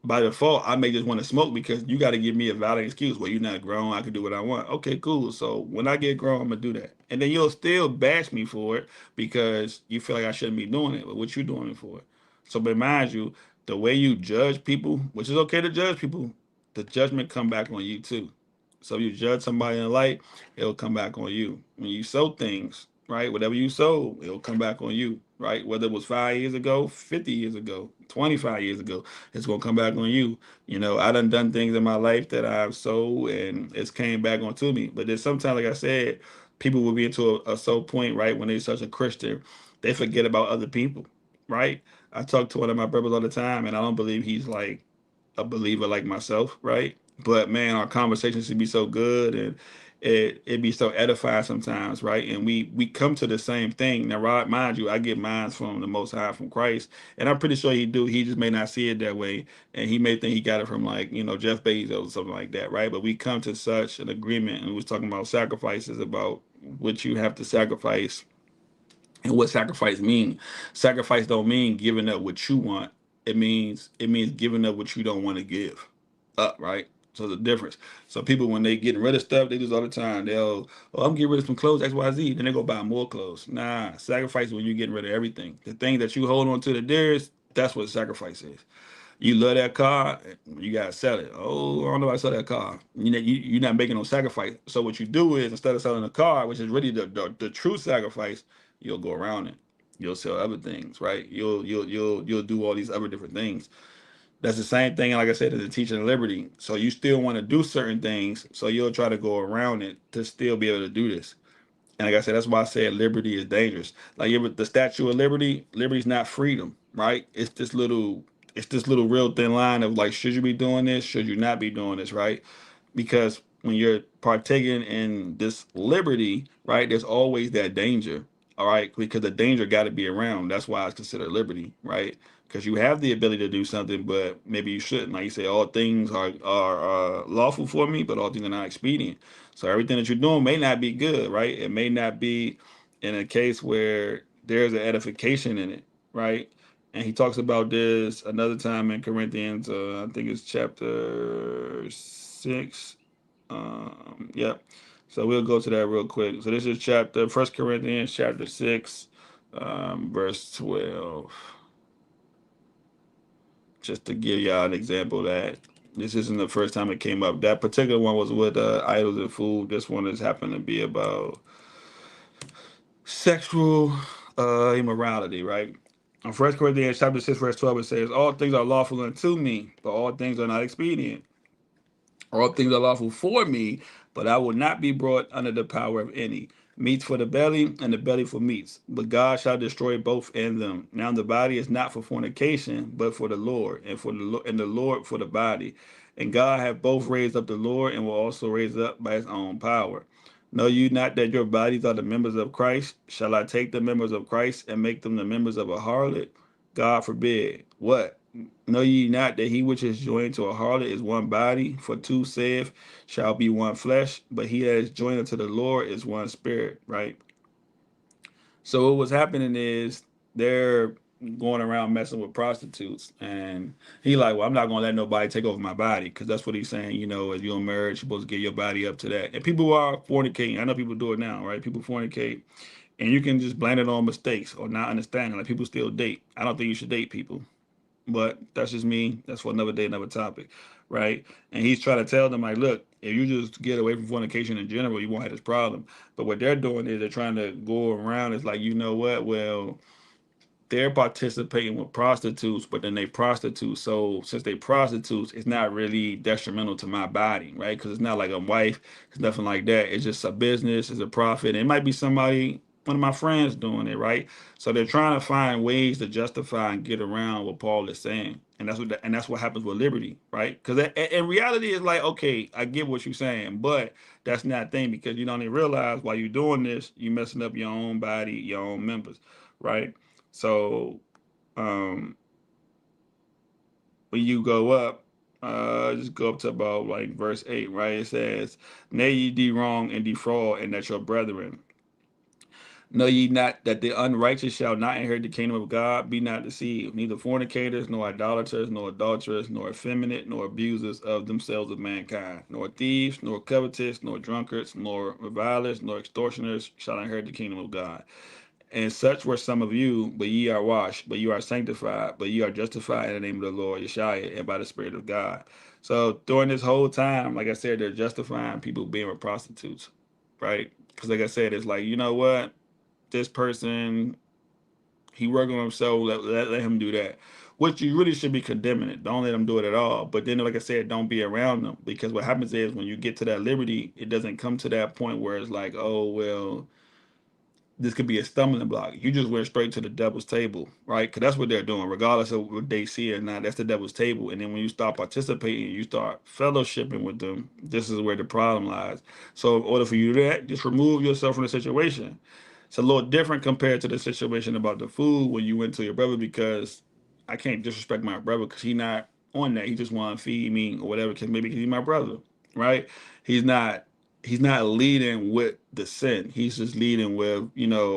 By default, I may just want to smoke, because you got to give me a valid excuse. Well, you're not grown. I can do what I want. Okay, cool. So when I get grown, I'm gonna do that. And then you'll still bash me for it because you feel like I shouldn't be doing it. But what you doing it for? So, but mind you, the way you judge people, which is okay to judge people, the judgment come back on you too. So if you judge somebody in light, it'll come back on you. When you sow things, right? Whatever you sow, it'll come back on you, right? Whether it was 5 years ago, 50 years ago, 25 years ago, it's gonna come back on you. I done things in my life that I've sold, and it's came back onto me. But then sometimes, like I said, people will be into a soul point, right? When they're such a Christian, they forget about other people, right? I talk to one of my brothers all the time, and I don't believe he's like a believer like myself, right? But man, our conversations should be so good, and it be so edifying sometimes, right? And we come to the same thing. Now, right, mind you, I get mine from the Most High, from Christ, and I'm pretty sure he do. He just may not see it that way, and he may think he got it from, like, Jeff Bezos or something like that, right? But we come to such an agreement, and we was talking about sacrifices, about what you have to sacrifice and what sacrifice mean. Sacrifice don't mean giving up what you want. It means giving up what you don't want to give up, right? So the difference. So people, when they getting rid of stuff, they do this all the time. They'll, oh, I'm getting rid of some clothes, X, Y, Z. Then they go buy more clothes. Nah, sacrifice is when you're getting rid of everything. The thing that you hold on to the dearest, that's what sacrifice is. You love that car, you gotta sell it. Oh, I don't know if I sell that car. You're not making no sacrifice. So what you do is, instead of selling a car, which is really the true sacrifice, you'll go around it. You'll sell other things, right? You'll do all these other different things. That's the same thing, like I said, as the teaching of liberty. So you still want to do certain things, so you'll try to go around it to still be able to do this. And like I said, that's why I said liberty is dangerous. Like, the Statue of Liberty, liberty's not freedom, right? It's this little real thin line of, like, should you be doing this? Should you not be doing this, right? Because when you're partaking in this liberty, right, there's always that danger, all right? Because the danger got to be around. That's why it's considered liberty, right? Because you have the ability to do something, but maybe you shouldn't. Like you say, all things are lawful for me, but all things are not expedient. So everything that you're doing may not be good, right? It may not be in a case where there's an edification in it, right? And he talks about this another time in Corinthians. I think it's chapter 6. Yep. So we'll go to that real quick. So this is First Corinthians chapter 6, verse 12. just to give y'all an example that this isn't the first time it came up. That particular one was with idols and food. This one has happened to be about sexual immorality, right? In 1 Corinthians chapter 6, verse 12, it says, all things are lawful unto me, but all things are not expedient. All things are lawful for me, but I will not be brought under the power of any. Meats for the belly, and the belly for meats. But God shall destroy both in them. Now the body is not for fornication, but for the Lord, and the Lord for the body. And God hath both raised up the Lord, and will also raise up by his own power. Know you not that your bodies are the members of Christ? Shall I take the members of Christ and make them the members of a harlot? God forbid. What? Know ye not that he which is joined to a harlot is one body? For two saith, shall be one flesh, but he that is joined unto the Lord is one spirit, right? So what was happening is they're going around messing with prostitutes, and he like, well, I'm not gonna let nobody take over my body, because that's what he's saying. You know, if you're in marriage, you're supposed to give your body up to that. And people are fornicating. I know people do it now, right? People fornicate, and you can just blame it on mistakes or not understanding. Like people still date. I don't think you should date people. But that's just me. That's for another day, another topic, right? And he's trying to tell them, like, look, if you just get away from fornication in general, you won't have this problem. But what they're doing is they're trying to go around. It's like, you know what? Well, they're participating with prostitutes, but then they prostitute. So since they prostitutes, it's not really detrimental to my body, right? Because it's not like a wife, it's nothing like that. It's just a business, it's a profit. It might be somebody, one of my friends doing it, right? So they're trying to find ways to justify and get around what Paul is saying, and that's what happens with liberty, right? Because in reality, it's like, okay, I get what you're saying, but that's not a thing, because you don't even realize while you're doing this, you're messing up your own body, your own members, right? So um, when you go up, just go up to about like verse 8, right? It says, nay, ye do wrong and defraud, and that your brethren. Know ye not that the unrighteous shall not inherit the kingdom of God? Be not deceived. Neither fornicators, nor idolaters, nor adulterers, nor effeminate, nor abusers of themselves of mankind, nor thieves, nor covetous, nor drunkards, nor revilers, nor extortioners shall inherit the kingdom of God. And such were some of you, but ye are washed, but you are sanctified, but ye are justified in the name of the Lord Yeshua and by the Spirit of God. So during this whole time, like I said, they're justifying people being with prostitutes, right? Because like I said, it's like, you know what? This person, he working on himself, let him do that. Which you really should be condemning it. Don't let him do it at all. But then, like I said, don't be around them, because what happens is when you get to that liberty, it doesn't come to that point where it's like, oh, well, this could be a stumbling block. You just went straight to the devil's table, right? Because that's what they're doing, regardless of what they see or not. That's the devil's table. And then when you start participating, you start fellowshipping with them. This is where the problem lies. So in order for you to do that, just remove yourself from the situation. It's a little different compared to the situation about the food when you went to your brother, because I can't disrespect my brother because he's not on that. He just want to feed me or whatever. Because maybe he's my brother, right? He's not he's not leading with the sin. He's just leading with,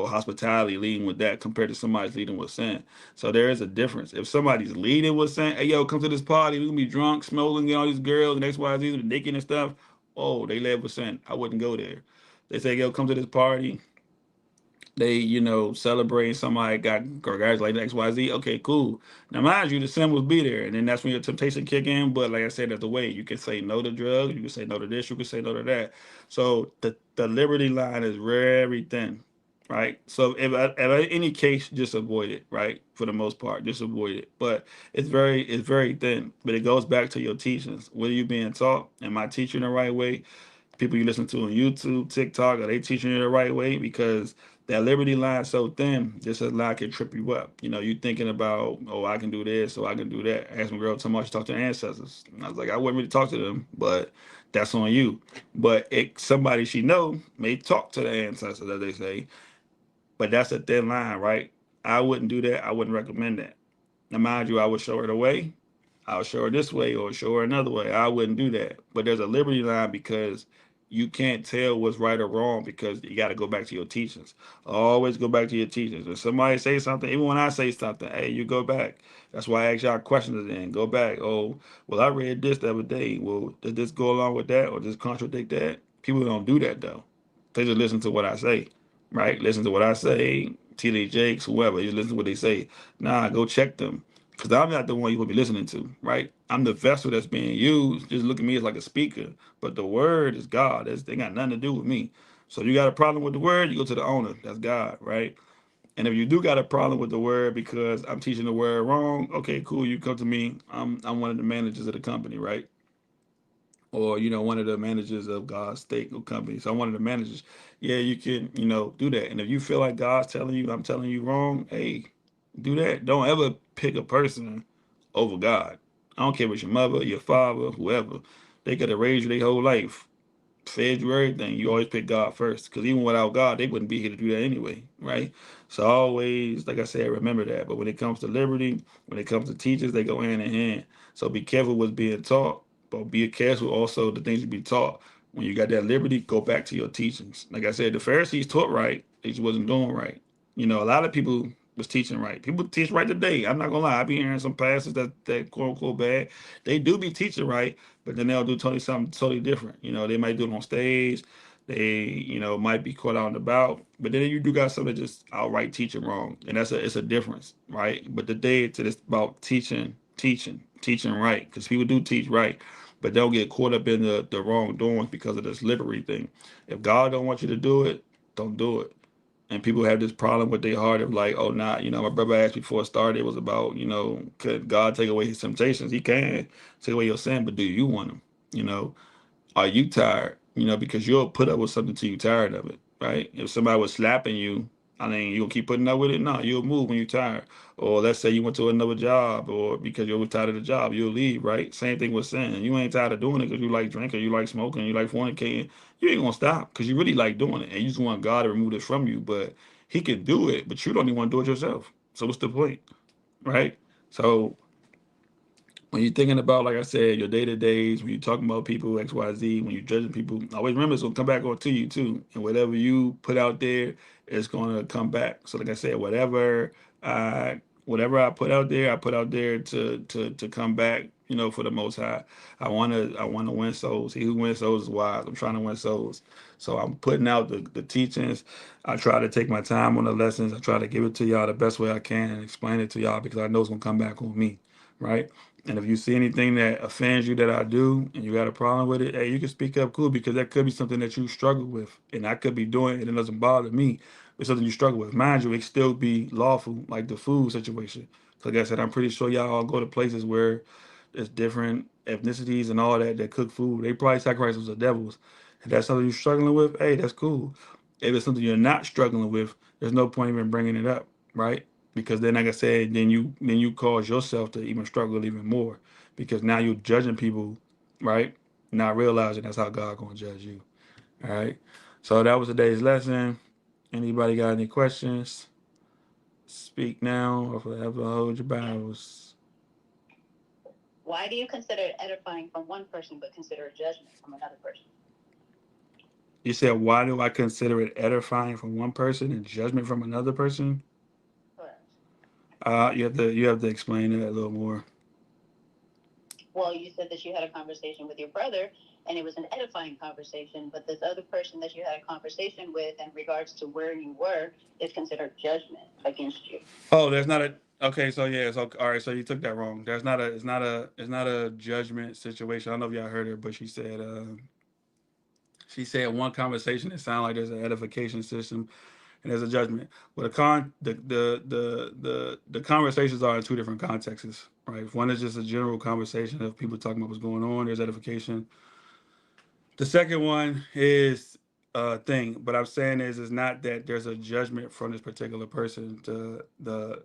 hospitality, leading with that compared to somebody's leading with sin. So there is a difference. If somebody's leading with sin, hey yo, come to this party, we're gonna be drunk, smoking, all these girls and XYZ, naked and stuff. Oh, they led with sin. I wouldn't go there. They say, yo, come to this party, they, celebrating somebody got congratulating XYZ. Okay, cool. Now mind you, the sin will be there, and then that's when your temptation kick in. But like I said, there's a way. You can say no to drugs, you can say no to this, you can say no to that. So the liberty line is very thin, right? So if any case, just avoid it, right? For the most part, just avoid it. But it's very thin. But it goes back to your teachings. What are you being taught? Am I teaching the right way? People you listen to on YouTube, TikTok, are they teaching you the right way? Because that liberty line is so thin, just a lie can trip you up. You thinking about, oh, I can do this, or I can do that. I asked my girl too much to talk to her ancestors. And I was like, I wouldn't really talk to them, but that's on you. But somebody she know may talk to the ancestors, as they say, but that's a thin line, right? I wouldn't do that. I wouldn't recommend that. Now, mind you, I would show her the way. I'll show her this way or show her another way. I wouldn't do that. But there's a liberty line, because you can't tell what's right or wrong, because you got to go back to your teachings. Always go back to your teachings. If somebody say something, even when I say something, hey, you go back. That's why I ask y'all questions then. Go back. Oh, well, I read this the other day. Well, does this go along with that or does contradict that? People don't do that though. They just listen to what I say, right? Listen to what I say. TD Jakes, whoever, you listen to what they say. Nah, go check them. because I'm not the one you will be listening to, right? I'm the vessel that's being used. Just look at me as like a speaker, but the word is God. They got nothing to do with me. So if you got a problem with the word, you go to the owner. That's God, right? And if you do got a problem with the word because I'm teaching the word wrong, okay, cool. You come to me. I'm one of the managers of the company, right? Or one of the managers of God's state or company. So I'm one of the managers. Yeah, you can do that. And if you feel like God's telling you I'm telling you wrong, hey, do that. Don't ever pick a person over God. I don't care if it's your mother, your father, whoever. They could have raised you their whole life, fed you everything. You always pick God first, because even without God, they wouldn't be here to do that anyway, right? So always, like I said, remember that. But when it comes to liberty, when it comes to teachers, they go hand in hand. So be careful what's being taught, but be careful also the things you be taught. When you got that liberty, go back to your teachings. Like I said, the Pharisees taught right, they just wasn't doing right. A lot of people was teaching right. People teach right today. I'm not gonna lie. I be hearing some pastors that quote unquote bad. They do be teaching right, but then they'll do totally something totally different. They might do it on stage. They, might be caught out and about. But then you do got some that just outright teaching wrong, and it's a difference, right? But the day it's about teaching right, because people do teach right, but they'll get caught up in the wrongdoings because of this liberty thing. If God don't want you to do it, don't do it. And people have this problem with their heart of like, oh, nah, my brother asked before it started, it was about, could God take away his temptations? He can take away your sin, but do you want him? You know, are you tired? Because you'll put up with something till you're tired of it, right? If somebody was slapping you, I mean, you'll keep putting up with it? No, you'll move when you're tired. Or let's say you went to another job, or because you're tired of the job, you'll leave, right? Same thing with sin. You ain't tired of doing it because you like drinking, you like smoking, you like fornicating. You ain't gonna stop because you really like doing it, and you just want God to remove this from you. But He can do it, but you don't even want to do it yourself. So what's the point, right? So when you're thinking about, like I said, your day to days, when you're talking about people, X, Y, Z, when you're judging people, always remember it's gonna come back on to you too. And whatever you put out there, it's gonna come back. So like I said, whatever I put out there, I put out there to come back, for the most high. I wanna win souls. He who wins souls is wise. I'm trying to win souls. So I'm putting out the teachings. I try to take my time on the lessons. I try to give it to y'all the best way I can and explain it to y'all because I know it's gonna come back on me, right? And if you see anything that offends you that I do and you got a problem with it, hey, you can speak up, cool, because that could be something that you struggle with. And I could be doing it and it doesn't bother me. It's something you struggle with. Mind you, it still be lawful, like the food situation. So like I said, I'm pretty sure y'all all go to places where there's different ethnicities and all that cook food. They probably sacrifice those to devils. If that's something you're struggling with, hey, that's cool. If it's something you're not struggling with, there's no point even bringing it up, right? Because then, like I said, then you cause yourself to even struggle even more because now you're judging people, right? Not realizing that's how God gonna judge you. All right. So that was today's lesson. Anybody got any questions? Speak now or forever hold your Bibles. Why do you consider it edifying from one person but consider it judgment from another person? You said, why do I consider it edifying from one person and judgment from another person? Correct. You have to explain it a little more. Well, you said that you had a conversation with your brother and it was an edifying conversation, but this other person that you had a conversation with in regards to where you were is considered judgment against you. Oh, there's not a okay. So yeah, so all right. So you took that wrong. There's not a. It's not a judgment situation. I don't know if y'all heard her, but she said one conversation. It sounded like there's an edification system and there's a judgment. But the conversations are in two different contexts, right? One is just a general conversation of people talking about what's going on. There's edification. The second one is a thing, but I'm saying is not that there's a judgment from this particular person. The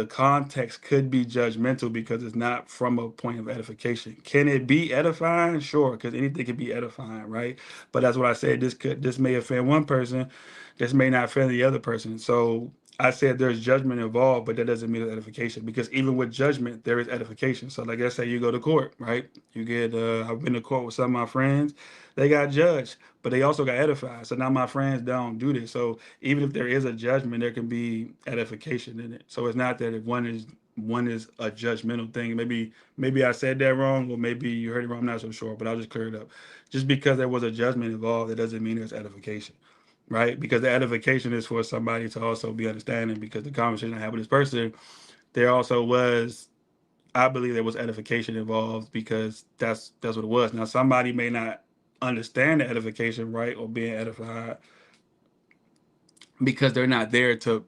context could be judgmental because it's not from a point of edification. Can it be edifying? Sure, because anything can be edifying, right? But that's what I said. This may offend one person, this may not offend the other person. So I said there's judgment involved, but that doesn't mean there's edification because even with judgment, there is edification. So, like I say, you go to court, right? You get, I've been to court with some of my friends. They got judged, but they also got edified. So now my friends don't do this. So even if there is a judgment, there can be edification in it. So it's not that if one is a judgmental thing. Maybe I said that wrong, or maybe you heard it wrong. I'm not so sure, but I'll just clear it up. Just because there was a judgment involved, it doesn't mean there's edification, right? Because the edification is for somebody to also be understanding. Because the conversation I had with this person, there also was. I believe there was edification involved because that's what it was. Now somebody may not understand the edification, right, or being edified, because they're not there to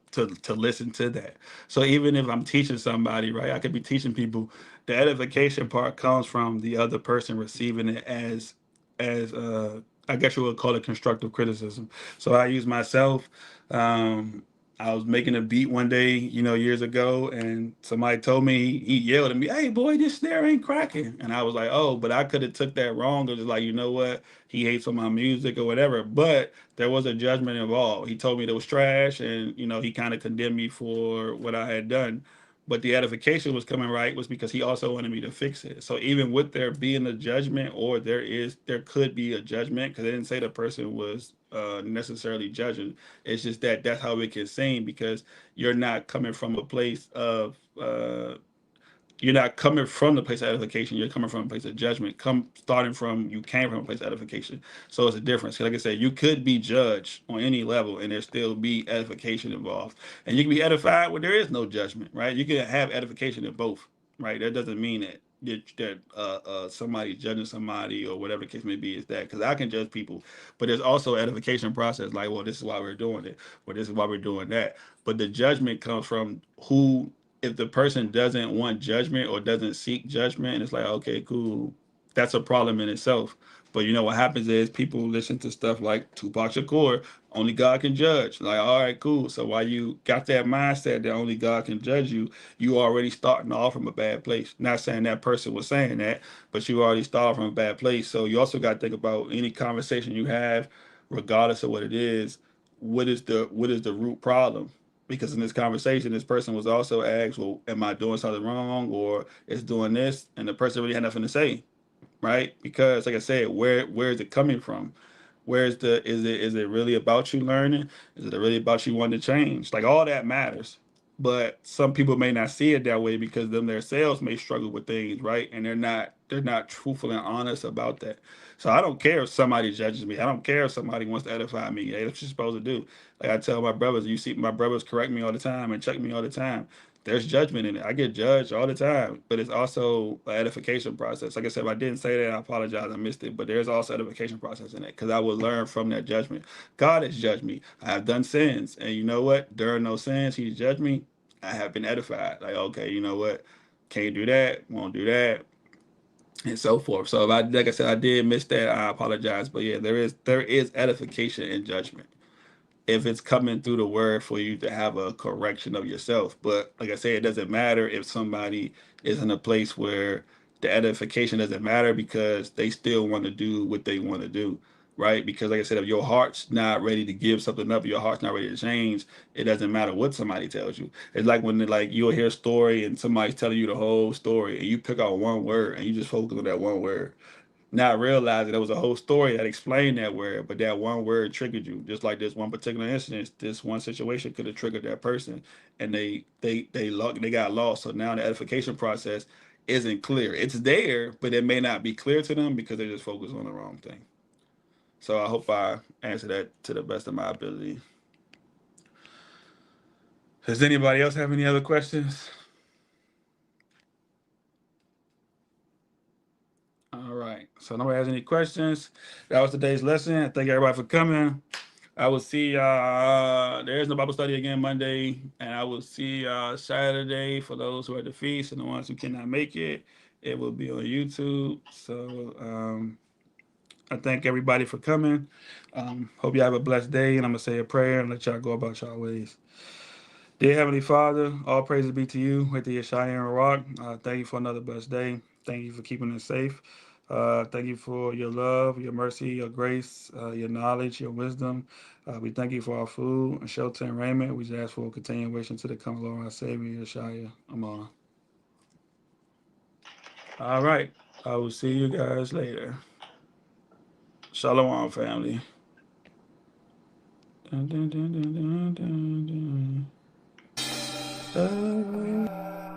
listen to that. So even if I'm teaching somebody, right, I could be teaching people. The edification part comes from the other person receiving it as I guess you would call it constructive criticism. So I use myself. Um, I was making a beat one day, years ago, and somebody told me, he yelled at me, "Hey boy, this snare ain't cracking." And I was like, "Oh," but I could have took that wrong. It was like, you know what? He hates on my music or whatever. But there was a judgment involved. He told me it was trash, and he kind of condemned me for what I had done. But the edification was coming right was because he also wanted me to fix it. So even with there being a judgment, or there could be a judgment, because they didn't say the person was necessarily judging. It's just that that's how it can seem, because you're not coming from a place of you're not coming from the place of edification. You're coming from a place of judgment. Starting from, you came from a place of edification. So it's a difference. Like I said, you could be judged on any level, and there still be edification involved. And you can be edified where there is no judgment, right? You can have edification in both, right? That doesn't mean that somebody judging somebody or whatever the case may be is that, because I can judge people, but there's also edification process. Like, well, this is why we're doing it, or this is why we're doing that. But the judgment comes from who, if the person doesn't want judgment or doesn't seek judgment, it's like, okay, cool, that's a problem in itself. But what happens is people listen to stuff like Tupac Shakur, only God can judge. Like, all right, cool. So while you got that mindset that only God can judge you, you already starting off from a bad place. Not saying that person was saying that, but you already start from a bad place. So you also got to think about any conversation you have, regardless of what it is. What is the root problem? Because in this conversation, this person was also asked, "Well, am I doing something wrong, or is doing this?" And the person really had nothing to say, right? Because, like I said, where is it coming from? Where's the is it really about you learning? Is it really about you wanting to change? Like, all that matters. But some people may not see it that way, because them themselves may struggle with things, right? And they're not truthful and honest about that. So I don't care if somebody judges me. I don't care if somebody wants to edify me. Hey, that's what you're supposed to do. Like I tell my brothers, you see my brothers correct me all the time and check me all the time. There's judgment in it. I get judged all the time, but it's also an edification process. Like I said, if I didn't say that, I apologize. I missed it. But there's also edification process in it, because I will learn from that judgment. God has judged me. I have done sins, and you know what? During those sins, He judged me. I have been edified. Like, okay, you know what? Can't do that. Won't do that, and so forth. So if like I said, I did miss that, I apologize. But yeah, there is edification in judgment, if it's coming through the word for you to have a correction of yourself. But like I say, it doesn't matter if somebody is in a place where the edification doesn't matter, because they still want to do what they want to do, right? Because like I said, if your heart's not ready to give something up, your heart's not ready to change, it doesn't matter what somebody tells you. It's like when, like, you'll hear a story and somebody's telling you the whole story, and you pick out one word and you just focus on that one word, not realizing there was a whole story that explained that word, but that one word triggered you. Just like this one particular incident, this one situation could have triggered that person, and they got lost. So now the edification process isn't clear. It's there, but it may not be clear to them because they just focus on the wrong thing. So I hope I answer that to the best of my ability. Does anybody else have any other questions? All right. So nobody has any questions. That was today's lesson. Thank everybody for coming. I will see y'all. There is no Bible study again Monday, and I will see y'all Saturday for those who are at the feast, and the ones who cannot make it. It will be on YouTube. So I thank everybody for coming. Hope you have a blessed day, and I'm gonna say a prayer and let y'all go about y'all ways. Dear Heavenly Father, all praises be to you with the Yeshaya and Rock. Thank you for another blessed day. Thank you for keeping us safe. Thank you for your love, your mercy, your grace, your knowledge, your wisdom. We thank you for our food and shelter and raiment. We just ask for a continuation to the coming Lord our Savior, Yeshaya. Amen. All right. I will see you guys later. Shalom, family. Dun, dun, dun, dun, dun, dun, dun.